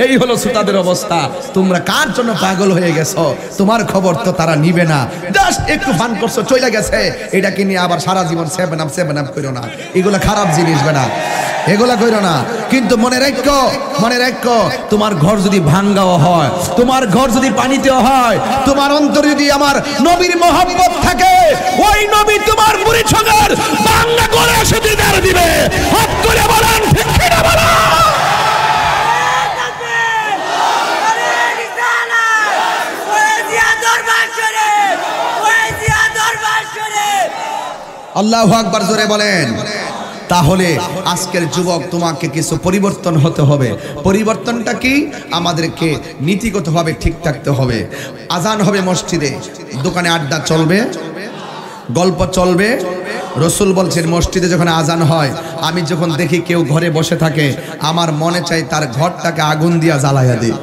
এই হলো শ্রোতাদের অবস্থা। তোমরা কার জন্য পাগল হয়ে গেছো? তোমার খবর তো তারা নিবে না, জাস্ট একটু ফান করছো চলে গেছে, এটাকে নিয়ে আবার সারা জীবন সেভেন আপ করো না। এগুলো খারাপ জিনিস বেটা, এগুলা কইরো না। কিন্তু মনে রাখো তোমার ঘর যদি ভাঙ্গাও হয়, তোমার ঘর যদি পানিতে হয়, তোমার অন্তরে যদি আমার নবীর মহব্বত থাকে, ওই নবী তোমার মুড়ি ছঙের বাংলা করে এসে দিদার দিবে। হাত তুলে বলেন ঠিক কিনা বলেন? আল্লাহু আকবার জোরে বলেন। তাহলে আজকের যুবক তোমাকে কিছু পরিবর্তন হতে হবে। পরিবর্তনটা কি? আমাদেরকে নীতিগতভাবে ঠিক থাকতে হবে। আজান হবে মসজিদে, দোকানে আড্ডা চলবে, গল্প চলবে। রসুল বলছেন মসজিদে যখন আজান হয়, আমি যখন দেখি কেউ ঘরে বসে থাকে, আমার মনে চাই তার ঘরটাকে আগুন দিয়া জ্বালাইয়া দিই।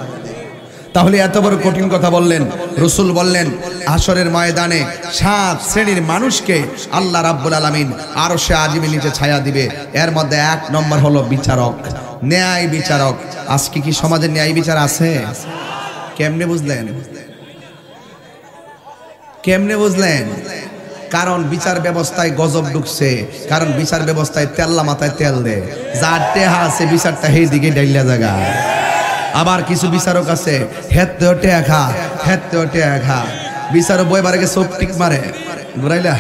তাহলে এত বড় কঠিন কথা বললেন রসুল। বললেন হাশরের ময়দানে 7 শ্রেণীর মানুষকে আল্লাহ রাব্বুল আলামিন আরশে আজিমের নিচে ছায়া দিবে। এর মধ্যে 1 নম্বর হলো বিচারক, ন্যায় বিচারক। আজকে কি সমাজে ন্যায় বিচার আছে? কেমনে বুঝলেন? কেমনে বুঝলেন? কারণ বিচার ব্যবস্থায় গজব ঢুকছে, কারণ বিচার ব্যবস্থায় তেল্লা মাথায় তেল দেয়, যার টেহা আছে বিচারটা সেই দিকে ডাইলা জায়গা। আবার কিছু বিচারক আছে হেতে খা বিচারক বই বারে চোখ টিক মারে, ঘুরাইলে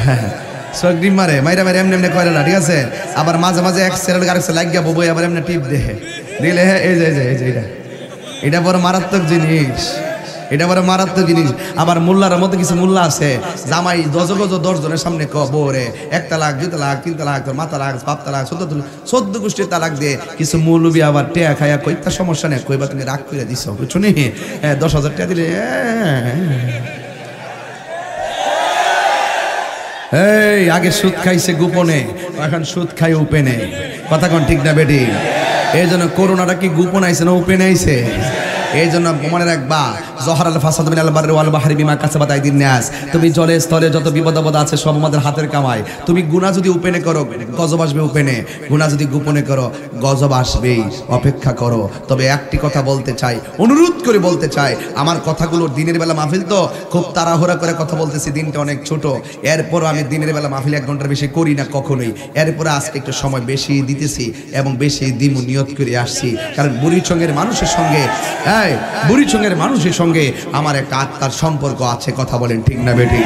চোখ টিপ মারে, মাইরা মারে এমনি কয়লা না, ঠিক আছে। আবার মাঝে মাঝে এক সেরেল গাড়ি লাগিয়া বই আবার এমনি টিপ দেহে দিলে, এই যে এটা বড় মারাত্মক জিনিস, এটা বড় মারাত্মক জিনিস। আবার মোল্লার মধ্যে কিছু মোল্লা আছে, জামাই 10 জনের সামনে বউরে 1 তালাক 2 তালাক 3 তালাক, তোর মাথা লাগ, বাপ তালাক, 14 গোষ্ঠীর তালাক দিয়ে কিছু মৌলবি আবার টেয়া খায়া কইতা সমস্যা নেই, কইবা তুমি রাগ করে দিছো, বুঝছো নি? 10,000 টাকা দিলে এই আগে সুদ খাইছে গোপনে, এখন সুদ খাই উপেনে। কথা কোন ঠিক না বেটি? এই জন্য করোনাটা কি গোপন আইছে না উপেনে আইছে? এই জন্য মনে রাখবা, জহরাল ফাসাদ মিনাল বাররি ওয়াল বাহরি বিমা কাসাবাত আইদিন নাস। তুমি জলে স্থলে যত বিপদ আপদ আছে সব আমাদের হাতের কামাই। তুমি গুনাহ যদি উপেনে করো গজব আসবে উপেনে, গুনাহ যদি গোপনে করো গজব আসবেই। অপেক্ষা করো। তবে একটি কথা বলতে চাই, অনুরোধ করে বলতে চাই, আমার কথাগুলো দিনের বেলা মাহফিল তো খুব তাড়াহুড়া করে কথা বলতেছি, দিনটা অনেক ছোট, এরপরও আমি দিনের বেলা মাহফিল 1 ঘন্টার বেশি করি না কখনোই। এরপরে আজকে একটু সময় বেশি দিতেছি এবং বেশি দিমু নিয়ত করে আসছি, কারণ বুড়িচঙ্গের মানুষের সঙ্গে বুড়িচঙ্গের মানুষের সঙ্গে আমার একটা আত্মার সম্পর্ক আছে। কথা বলেন ঠিক না বেটি?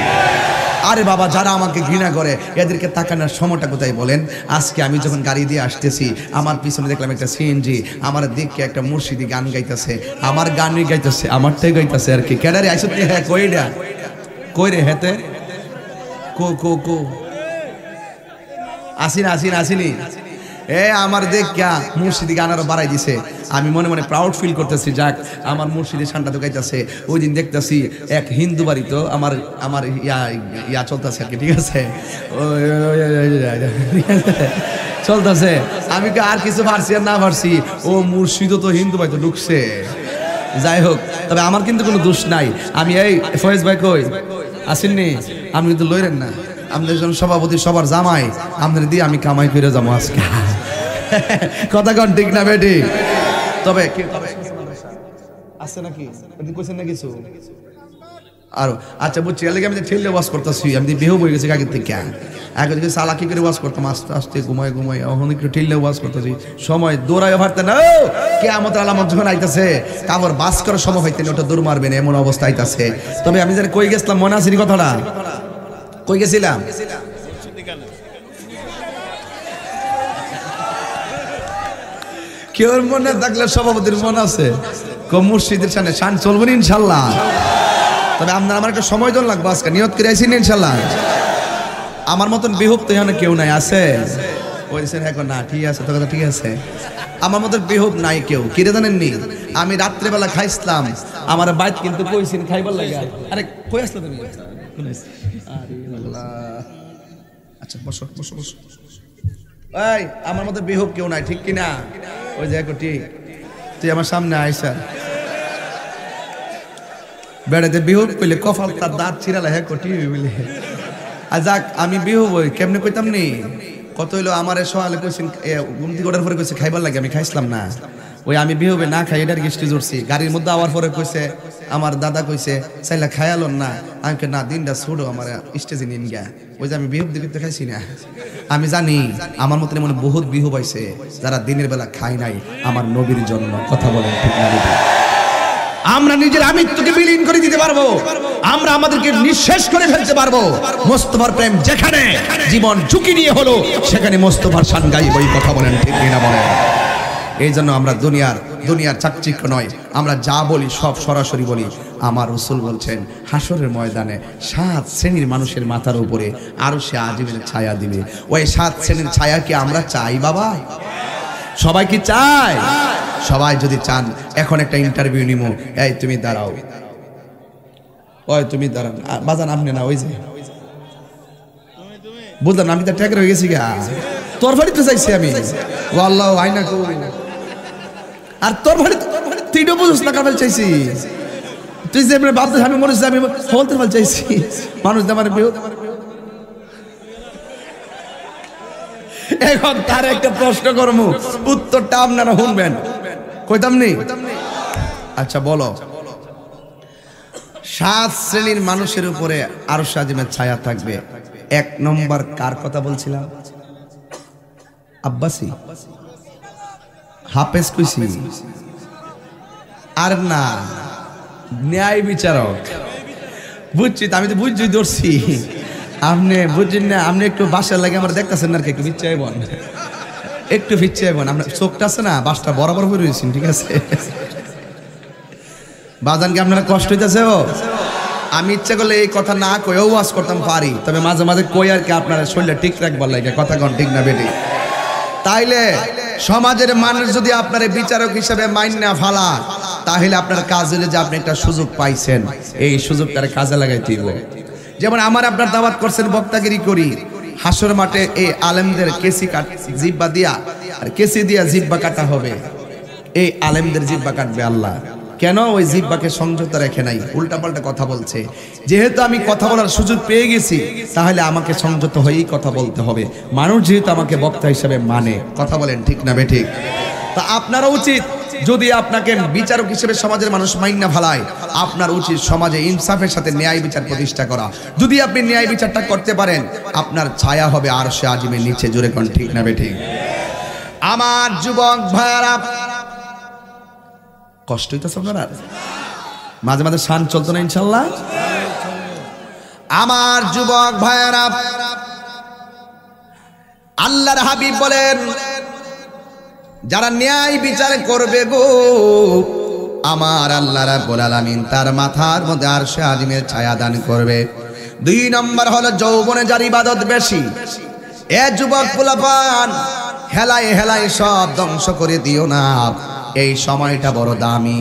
আরে বাবা, যারা আমাকে ঘৃণা করে এদেরকে তাকানোর সময়টা কোথায় বলেন? আজকে আমি যখন গাড়ি দিয়ে আসতেছি, আমার পিছনে দেখলাম একটা সিএনজি, আমার দিকে একটা মুর্শিদি গান গাইতেছে, আমার গানই গাইতেছে, আমারটাই গাইতেছে আর কি। ক্যাডারে আইসো তুই? হ্যাঁ কইডা কই রে? হেতে কো আসিনি আমার দেখ মুর্শিদি গান আরো বাড়াই দিছে। আমি মনে মনে প্রাউড ফিল করতেছি, যাক আমার মুর্শিদি শানটা তো গাইতেছে। ওই দিন দেখতেছি এক হিন্দু বাড়ি, তো আমার ইয়া চলতেছে আর কি, ঠিক আছে, চলতেছে। আমি আর কিছু পারছি আর না পারছি, ও মুর্শিদও তো হিন্দু বাড়ি তো ঢুকছে। যাই হোক, তবে আমার কিন্তু কোনো দোষ নাই। আমি এই ফয়েজ ভাই কই আসেননি, আপনি কিন্তু লইরেন না, আপনাদের জন্য সভাপতি সবার জামাই, আপনাদের দিয়ে আমি কামাই করে যাবো আজকে। কথা কন ঠিক না বেটি? তবে আছে নাকি কইছেন না কিছু আরো? আচ্ছা বুঝছি, এলাকা আমি ঠেলে ওয়াজ করতেছি, আমি বেহু বই গেছি আগের থেকে। আগে যদি চালাকি করে ওয়াজ করতাম, আস্তে আস্তে ঘুমাই ঘুমাই, এখন একটু ঠিললে ওয়াজ করতেছি, সময় দৌড়ায় ভাবতেন না কিয়ামতের আলামত যখন আইতাছে কাবর বাস করার সময় হইতেন ওটা দৌড় মারবেন এমন অবস্থা আইতাছে। তবে আমি যারা কই গেছিলাম মনে আছে কথাটা? কই গেছিলাম? কেউ মনে থাকলে সভাপতির মনে আছে মুর্শিদের সামনে শান চলবেন ইনশাল্লাহ। তবে আপনার আমার একটা সময় জন লাগবে, আজকে নিয়ত করে আইসিন ইনশাল্লাহ। আমার মতন বিহুব তো এখানে কেউ নাই, আছে বলছেন এখন না ঠিক আছে তো কথা ঠিক আছে, আমার মতন বিহুব নাই কেউ। কিরে জানেননি আমি রাত্রেবেলা খাইছিলাম আমার বাইত কিন্তু কইছেন খাইবার লাগে। আরে কই আসলে তুমি? আচ্ছা বসো বসো বসো। এই আমার মতো বিহুব কেউ নাই ঠিক কিনা? ওই যে ঠিক তুই আমার সামনে আইসা বেড়াতে বিহুব কইলে কপাল তার দাঁত ছিড়ালে হ্যাঁ কোটি বলে। আর যাক আমি বিহুব ওই কেমনে কইতাম নি কত হইলো আমার সকালে কইছেন ঘুমতি করার পরে কইছে খাইবার লাগে, আমি খাইছিলাম না। ওই আমি বিহুবে না খাই এটার গিষ্টি জুড়ছি গাড়ির মধ্যে আওয়ার পরে কইছে আমার দাদা কইছে চাইলা খায়ালন না, আমি না দিনটা ছোড়ো আমার স্টেজে নিন গা। ওই যে আমি বিহুব দিকে খাইছি না। আমি জানি আমার মতন এমন বহুত বিহু পাইছে যারা দিনের বেলা খায় নাই আমার নবীর জন্য। কথা বলেন ঠিক না? আমরা নিজের আমিত্বকে বিলীন করে দিতে পারবো, আমরা আমাদেরকে নিঃশেষ করে ফেলতে পারবো। মোস্তফার প্রেম যেখানে জীবন ঝুঁকি নিয়ে হলো সেখানে মোস্তফার শান গাইব। এই কথা বলেন ঠিক না বলেন? এই জন্য আমরা দুনিয়ার চাকচিক্য নয়, আমরা যা বলি সব সরাসরি বলি। আমার রাসূল বলছেন হাসরের ময়দানে 7 শ্রেণীর মানুষের মাথার উপরে আরশে আজিমের ছায়া দিবে। ওই 7 শ্রেণীর ছায়া কি আমরা চাই বাবা? সবাই কি চায়? সবাই যদি চান এখন একটা ইন্টারভিউ নিব। এই তুমি দাঁড়াও, ওই তুমি দাঁড়ান, বাজান আপনি না, ওই যে বুঝলাম আমি তো ট্যাগর হয়ে গেছি গা, তোর বাড়িতে চাইছি আমি। ও আল্লাহ আইনা কো, আর তোর বাড়ি তুই তো বুঝছ না কাবেল চাইছি, তুই যে বাপ আমি মনে হচ্ছে আমি বলতে পার চাইছি মানুষ আমার বিয়োগ। এখন তার একটা প্রশ্ন করবো, উত্তরটা আপনারা শুনবেন, কইতাম নি? আচ্ছা বলো, 7 শ্রেণীর মানুষের উপরে আরশ আজিমের ছায়া থাকবে। 1 নম্বর কার কথা বলছিলাম? আব্বাসি, হাফেজ কইছি, আর না ন্যায় বিচারক। বুঝছি, আমি তো বুঝছি ধরছি, আপনি বুঝছেন না। আপনি একটু বাসার লাগে আমার দেখতেছেন না, একটু ফিচ্ছে বোন, একটু ফিচ্ছে বোন, আপনার চোখটা আছে না বাসটা বরাবর করে রয়েছেন, ঠিক আছে? বাজানকে আপনারা কষ্ট হইতেছে? ও আমি ইচ্ছা করলে এই কথা না কইও ওয়াজ করতাম পারি, তবে মাঝে মাঝে কই আর কি আপনারা শরীরটা ঠিক রাখবার লাগে। কথা কোন ঠিক না বেটি? তাইলে সমাজের মানুষ যদি আপনার বিচারক হিসেবে মাইন না ফালা, তাহলে আপনার কাজ হলে যে আপনি একটা সুযোগ পাইছেন, এই সুযোগটার কাজে লাগাইতে হবে। যেমন আমার আপনার দাওয়াত করছেন বক্তাগিরি করি, হাসর মাঠে এই আলেমদের কেসি কাট জিব্বা দিয়া, আর কেসি দিয়া জিব্বা কাটা হবে। এই আলেমদের জিব্বা কাটবে আল্লাহ। কেন? ওই জিব্বাকে সংযত রেখে নাই, উল্টাপাল্টা কথা বলছে। যেহেতু আমি কথা বলার সুযোগ পেয়ে গেছি, তাহলে আমাকে সংযত হয়েই কথা বলতে হবে। মানুষ যেহেতু আমাকে বক্তা হিসেবে মানে। কথা বলেন ঠিক না বেঠিক? তা আপনারা উচিত, যদি আপনাকে বিচারক হিসেবে সমাজের মানুষ মাইন্না ভালায়, আপনার উচিত সমাজে ইনসাফের সাথে ন্যায় বিচার প্রতিষ্ঠা করা। যদি আপনি ন্যায় বিচারটা করতে পারেন, আপনার ছায়া হবে আরশে আজিমের নিচে। জোরে কোন ঠিক না বেঠিক? আমার যুবক ভাইরা, কষ্ট হইতেছে আপনারা? মাঝে মাঝে শান চলতো না ইনশাল্লাহ? আমার যুবক ভাইরা, আল্লাহর হাবিব বলেন যারা ন্যায় বিচার করবে গো, আমার আল্লাহ রাব্বুল আলামিন তার মাথার মধ্যে আরশে আজিমের ছায়া দান করবে। 2 নম্বর হলো যৌবনে যার ইবাদত বেশি। এ যুবক পোলাপান, হেলায় হেলায় সব ধ্বংস করে দিও না। এই সময়টা বড় দামি।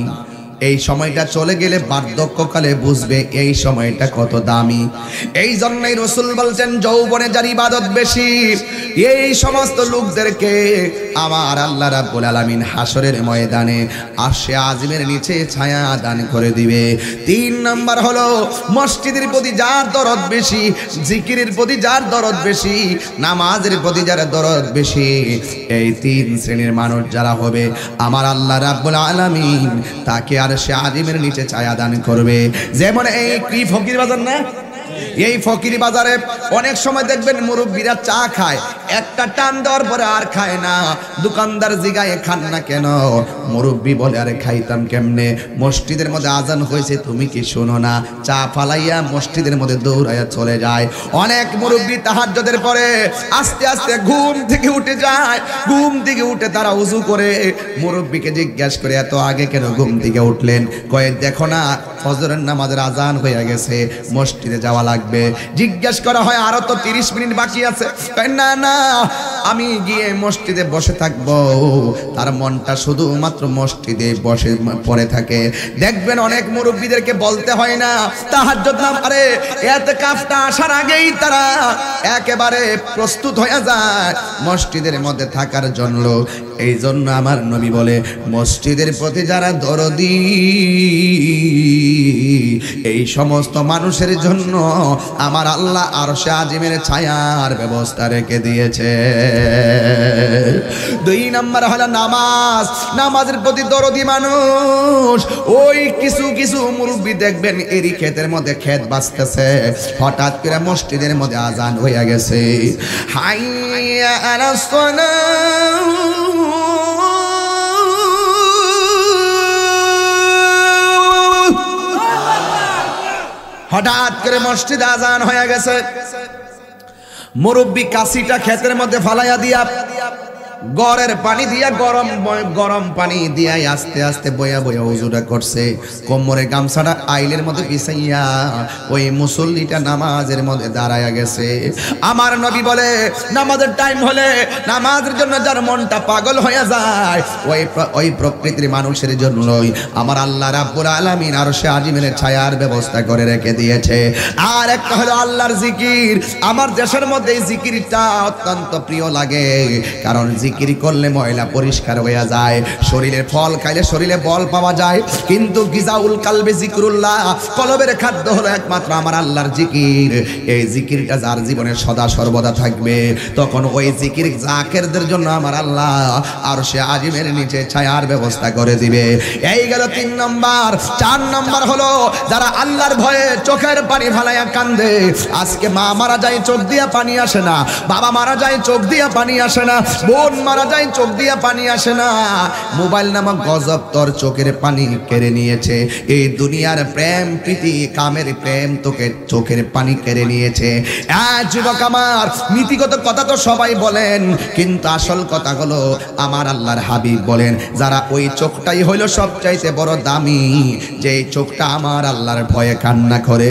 এই সময়টা চলে গেলে বার্ধক্যকালে বুঝবে এই সময়টা কত দামি। এই জন্যই রাসূল বলছেন যৌবনে যার ইবাদত বেশি, এই সমস্ত লোকদেরকে আমার আল্লাহ রাব্বুল আলামিন হাসরের ময়দানে আরশে আজিমের নিচে ছায়া দান করে দিবে। 3 নাম্বার হলো মসজিদের প্রতি যার দরদ বেশি, জিকিরের প্রতি যার দরদ বেশি, নামাজের প্রতি যার দরদ বেশি, এই 3 শ্রেণীর মানুষ যারা হবে, আমার আল্লাহ রাব্বুল আলামিন তাকে আরশে আজিমের নিচে ছায়া দান করবে। যেমন এই কি ফকির বাজার না, এই ফকিরি বাজারে অনেক সময় দেখবেন মুরব্বীরা চা খায়, একটা টান দেওয়ার পরে আর খায় না। দোকানদার জিগায় খান না কেন? মুরব্বী বলে আরে খাইতাম কেমনে, মসজিদের মধ্যে আজান হয়েছে তুমি কি শোনো না? চা ফালাইয়া মসজিদের মধ্যে দৌড়াইয়া চলে যায়। অনেক মুরব্বী তাহাজ্জুদের পরে আস্তে আস্তে ঘুম থেকে উঠে যায়। ঘুম থেকে উঠে তারা ওযু করে মুরব্বীকে জিজ্ঞাসা করে এত আগে কেন ঘুম থেকে উঠলেন? কয়ে দেখো না ফজরের নামাজের আজান হয়ে গেছে, মসজিদে যাওয়া লাগবে। জিজ্ঞাসা করা হয় আরো তো 30 মিনিট বাকি আছে। কয় না না, আমি গিয়ে মসজিদে বসে থাকবো। তার মনটা শুধুমাত্র মসজিদে বসে পড়ে থাকে। দেখবেন অনেক মুরব্বীদেরকে বলতে হয় না তাহাজ্জুদ নামাজে ইতিকাফটা আসার আগেই তারা একেবারে প্রস্তুত হয়ে যায় মসজিদের মধ্যে থাকার জন্য। এই জন্য আমার নবী বলে মসজিদের প্রতি যারা দরদি এই সমস্ত মানুষের জন্য আমার আল্লাহ আরশে আজিমের ছায়ার ব্যবস্থা রেখে দিয়েছে। 2 নাম্বার হলো নামাজ। নামাজের প্রতি দরদি মানুষ। ওই কিছু কিছু মুরব্বী দেখবেন এরই ক্ষেতের মধ্যে ক্ষেত বাঁচতেছে, হঠাৎ করে মসজিদের মধ্যে আজান হয়ে গেছে, হাইয়া আলাস সালাহ, হঠাৎ করে মসজিদে আজান হয়ে গেছে। মুরব্বী কাশিটা ক্ষেতের মধ্যে ফালাইয়া দিয়া গড়ের পানি দিয়া গরম পানি দিয়া আস্তে আস্তে বয়া বয়া ওযুটা করছে। কোমরে গামছাটা আইলের মধ্যে বিছাইয়া ওই মুসল্লিটা নামাজের মধ্যে দাঁড়ায়া গেছে। আমার নবী বলে নামাজের টাইম হলে নামাজের জন্য যার মনটা পাগল হয়ে যায় ওই প্রকৃতির মানুষের জন্যই আমার আল্লাহ রাব্বুল আলামিন আরশে আজিমের ছায়ার ব্যবস্থা করে রেখে দিয়েছে। আর একটা হলো আল্লাহর জিকির। আমার দেশের মধ্যে এই জিকিরটা অত্যন্ত প্রিয় লাগে, কারণ জিকির করলে ময়লা পরিষ্কার হয়ে যায়, শরীরের ফল খাইলে শরীরে বল পাওয়া যায়। কিন্তু গিজাউল কালবে জিকরুল্লাহ, কলবের খাদ্য হলো একমাত্র আমার আল্লাহর জিকির। এই জিকিরটা যার জীবনে সদা সর্বদা থাকবে, তখন ওই জিকির জাকেরদের জন্য আমার আল্লাহ আরশে আজিমের নিচে ছায়ার ব্যবস্থা করে দিবে। এই গেল 3 নাম্বার। 4 নাম্বার হলো যারা আল্লাহর ভয়ে চোখের পানি ফালাইয়া কান্দে। আজকে মা মারা যায় চোখ দিয়া পানি আসে না, বাবা মারা যায় চোখ দিয়া পানি আসে না, বোন মারা যায় চোখ দিয়া পানি আসে না। মোবাইল নামক গজব তোর চোখের পানি কেড়ে নিয়েছে। এই দুনিয়ার প্রেম প্রীতি কামের প্রেম তোকে চোখের পানি কেড়ে নিয়েছে। যুবক আমার, নীতিগত কথা তো সবাই বলেন, কিন্তু আসল কথা হলো আমার আল্লাহর হাবিব বলেন যারা ওই চোখটাই হইল সবচাইতে বড় দামি, যে চোখটা আমার আল্লাহর ভয়ে কান্না করে।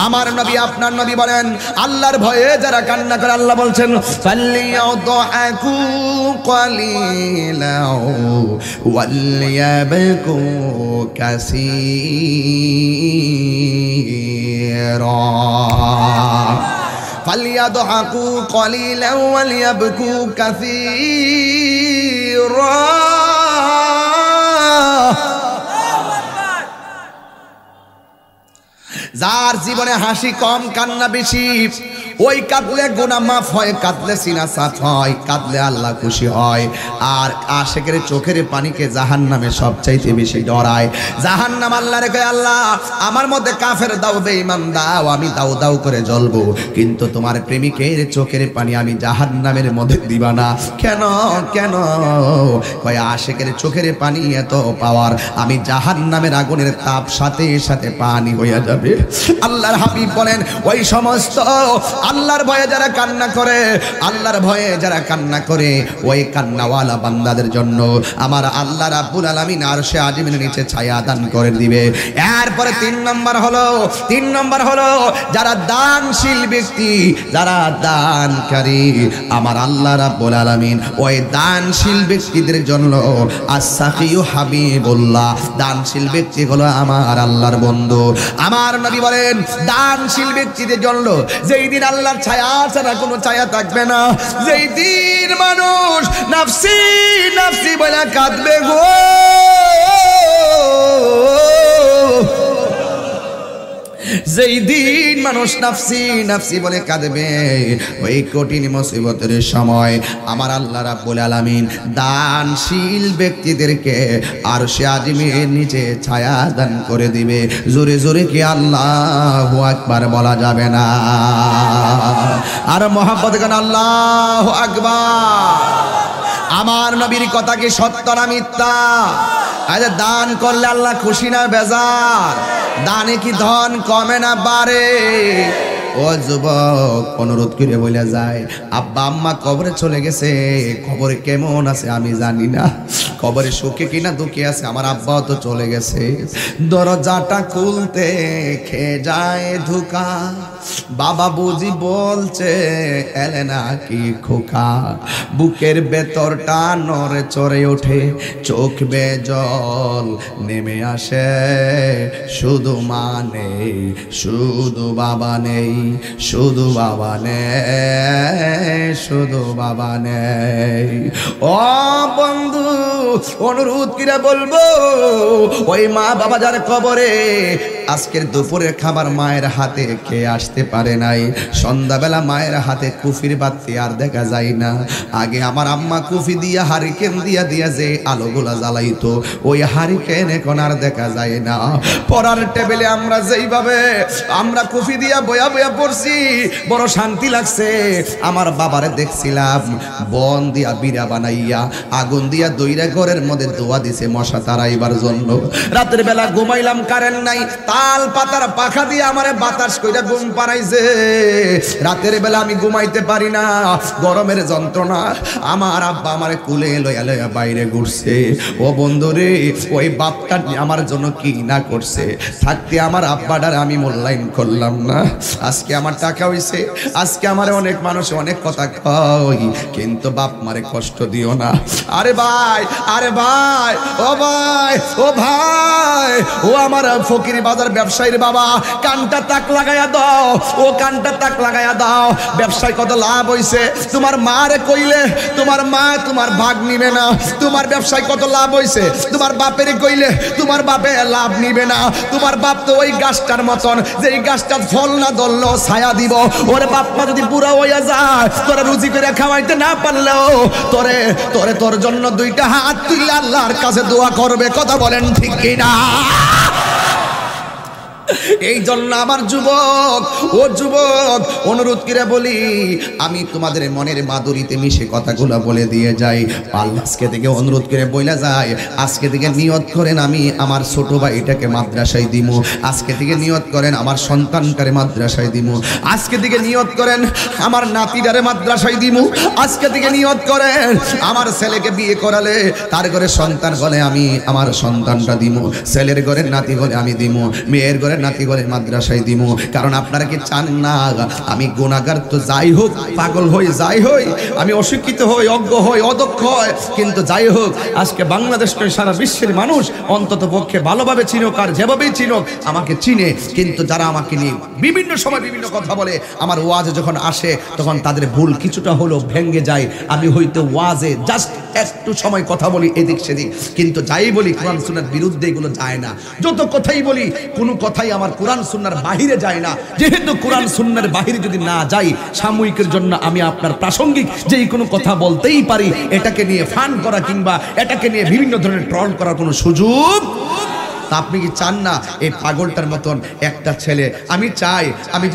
আমার নবী আপনার নবী বলেন আল্লাহর ভয়ে যারা কান্না করে, আল্লাহ বলছেন ফালিয়াদআকু قليلا وليبكوا كثيرا فليضحكوا قليلا وليبكوا كثيرا। যার জীবনে হাসি কম কান্না বেশি, ওই কাঁদলে গুনাহ মাফ হয়, কাঁদলে সিনা সাফ হয়, কাঁদলে আল্লাহ খুশি হয়। আর আশিকের চোখের পানিকে জাহান্নামে সবচাইতে বেশি ডরায়। জাহান্নাম আল্লাহরে কয় আল্লাহ আমার মধ্যে কাফের দাও, বেঈমান দাও, আমি দাও দাও করে জ্বলবো, কিন্তু তোমার প্রেমিকের চোখের পানি আমি জাহান্নামের মধ্যে দিবা না। কেন কেন? কয় আশিকের চোখের পানি এত পাওয়ার, আমি জাহান্নামের আগুনের তাপ সাথে সাথে পানি হয়ে যাবে। আল্লাহর হাবিব বলেন ওই সমস্ত আল্লাহর ভয়ে যারা কান্না করে, আল্লাহর ভয়ে যারা কান্না করে, ওই কান্নাওয়ালা বান্দাদের জন্য আমার আল্লাহ রাব্বুল আলামিন আরশে আজিমের নিচে ছায়া দান করে দিবে। এরপরে 3 নম্বর হলো যারা দানশীল ব্যক্তি, যারা দানকারী, আমার আল্লাহ রাব্বুল আলামিন ওই দানশীল ব্যক্তিদের জন্য আস-সাকিয়ু হাবিবুল্লাহ, দানশীল ব্যক্তি হলো আমার আল্লাহর বন্ধু। আমার নবী বলেন দানশীল ব্যক্তিদের জন্য যেই দিন আল্লাহর ছায়া ছাড়া কোনো ছায়া থাকবে না, যেই দিন মানুষ নাফসি নাফসি বলে কাঁদবে গো, যেই দিন মানুষ নাফসি নাফসি বলে কাঁদবে, ওই কঠিন মুসিবতের সময় আমার আল্লাহ রাব্বুল আলামিন দানশীল ব্যক্তিদেরকে আরশে আজিমের নিচে ছায়া দান করে দিবে। জোরে জোরে কি আল্লাহু আকবার বলা যাবে না? আর মহব্বত গান আল্লাহু আকবার। আমার নবীর কথা কি সত্য না মিথ্যা? আরে দান করলে আল্লাহ খুশি না বেজার? দানে কি ধন কমে না বাড়ে? ও যুবক, অনুরোধ করে বলে যায়, আব্বা আম্মা কবরে চলে গেছে, কবরে কেমন আছে আমি জানি না, কবরে সুখে কিনা দুঃখে আছে, আমার আব্বাও তো চলে গেছে। দরজাটা খুলতে খেয়ে যায় ধোকা, বাবা বুঝি বলছে এলে নাকি খোকা। বুকের ভেতরটা নড়ে চড়ে ওঠে, চোখ বে জল নেমে আসে, শুধু মা নেই, শুধু বাবা নেই, শুধু বাবা নেই, শুধু বাবা নেই। ও বন্ধু, অনুরোধ করে বলবো, ওই মা বাবা যার কবরে আজকের দুপুরের খাবার মায়ের হাতে খেয়ে আসতে পারে নাই, সন্ধ্যাবেলা মায়ের হাতে কুফির বাতি আর দেখা যায় না। আগে আমার আম্মা কুফি দিয়া হারিকেন দিয়া দিয়া যে আলোগুলা জ্বালাইতো, ওই হারিকেন এখন আর দেখা যায় না। পড়ার টেবিলে আমরা যেইভাবে আমরা কুফি দিয়া বয়া বয়া পড়ছি, বড় শান্তি লাগছে। আমার বাবারে দেখছিলাম বন দিয়া বিড়া বানাইয়া আগুন দিয়া দইরা ঘরের মধ্যে দোয়া দিছে মশা তাড়াইবার জন্য। রাতের বেলা ঘুমাইলাম, কারেন্ট নাই, তাল পাতার পাখা দিয়ে আমারে বাতাস কইরা ঘুম পাড়াইছে। রাতের বেলা আমি ঘুমাইতে পারি না, গরমের যন্ত্রণা। আমার আব্বা আমারে কুলে লইয়া লইয়া বাইরে ঘুরছে। ও বন্ধুরে, ওই বাপটা আমার জন্য কি না করছে। থাকতে আমার আব্বাটার আমি মূল্যায়ন করলাম না। আজকে আমার টাকা হইছে, আজকে আমার অনেক মানুষ অনেক কথা কয়, কিন্তু বাপ মারে কষ্ট দিও না। আরে ভাই, আরে ভাই, ও ভাই, ও ভাই, ও আমার ফকির বাজার ব্যবসায়ীর বাবা, কানটা তাক লাগাইয়া দাও, ও কানটা তাক লাগাইয়া দাও। ব্যবসায় কত লাভ হইছে তোমার মারে কইলে তোমার মা তোমার ভাগ নিবে না। তোমার ব্যবসায় কত লাভ হইছে তোমার বাপের কইলে তোমার বাপে লাভ নিবে না। তোমার বাপ তো ওই গাছটার মতন, যে এই গাছটার ফল না ধরলেও ছায়া দিব। ওরে বাপ মা যদি বুড়া হইয়া যায়, তোরে রুজি করে খাওয়াইতে না পারলেও তোরে তোরে তোর জন্য দুইটা হাত তুলে আল্লাহর কাছে দোয়া করবে। কথা বলেন ঠিক কিনা? এই জন্য আমার যুবক, ও যুবক, অনুরোধ করে বলি, আমি তোমাদের মনের মাধুরীতে মিশে কথাগুলো বলে দিয়ে যাই। আজকে থেকে অনুরোধ করে বইলা যায়, আজকে থেকে নিয়ত করেন আমি আমার ছোট ভাইটাকে মাদ্রাসায় দিব, আজকে থেকে নিয়ত করেন আমার সন্তানটারে মাদ্রাসায় দিব, আজকে থেকে নিয়ত করেন আমার নাতিটারে মাদ্রাসায় দিব, আজকে থেকে নিয়ত করেন আমার ছেলেকে বিয়ে করালে তার ঘরে সন্তান হলে আমি আমার সন্তানটা দিব, ছেলের ঘরের নাতি হলে আমি দিব, মেয়ের ঘরে নাতি করে মাদ্রাসায় দিব। কারণ আপনারা কি চান না আমি গুনাহগার তো যাই হোক, পাগল হই যাই হই, আমি অশিক্ষিত হই, অজ্ঞ হই, অদক্ষ হই, কিন্তু যাই হোক আজকে বাংলাদেশ নয় সারা বিশ্বের মানুষ অন্তত পক্ষে ভালোভাবে চিনুক, আর যেভাবেই চিনুক আমাকে চিনে। কিন্তু যারা আমাকে নিয়ে বিভিন্ন সময় বিভিন্ন কথা বলে, আমার ওয়াজে যখন আসে তখন তাদের ভুল কিছুটা হলেও ভেঙে যায়। আমি হয়তো ওয়াজে জাস্ট একটু সময় কথা বলি এদিক সেদিক, কিন্তু যাই বলি কোরআন সুন্নাহর বিরুদ্ধে এগুলো যায় না। যত কথাই বলি কোনো কথাই আমার কোরআন সুন্নাহর বাহিরে যায় না। যেহেতু কোরআন সুন্নাহর বাহিরে যদি না যাই, সাময়িকের জন্য আমি আপনার প্রাসঙ্গিক যেই কোনো কথা বলতেই পারি, এটাকে নিয়ে ফান করা কিংবা এটাকে নিয়ে বিভিন্ন ধরনের ট্রল করার কোনো সুযোগ। তা আপনি কি চান না এই পাগলটার মতন একটা ছেলে? আমি চাই আমি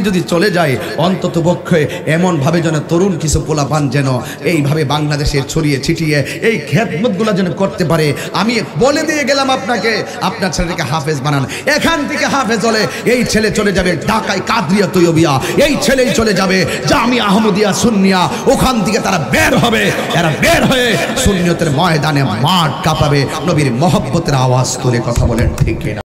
যদি চলে যাই অন্তত পক্ষে এমন ভাবে যেন তরুণ কিছু পোলাপান যেন এইভাবে বাংলাদেশে ছড়িয়ে ছিটিয়ে এই খেদমতগুলো যেন করতে পারে। আমি বলে দিয়ে গেলাম আপনাকে, আপনার ছেলেকে হাফেজ বানান। এখান থেকে হাফেজ হলে এই ছেলে চলে যাবে ঢাকায় কাদরিয়া তৈয়বিয়া, এই ছেলেই চলে যাবে জামিয়া আহমদিয়া সুন্নিয়া, ওখান থেকে তারা বের হবে। এরা বের হয়ে সুন্নিয়তের ময়দানে মাঠ কাঁপাবে, নবীর মহব্বতের আওয়াজ তুলে। কথা বলেন ঠিক কিনা?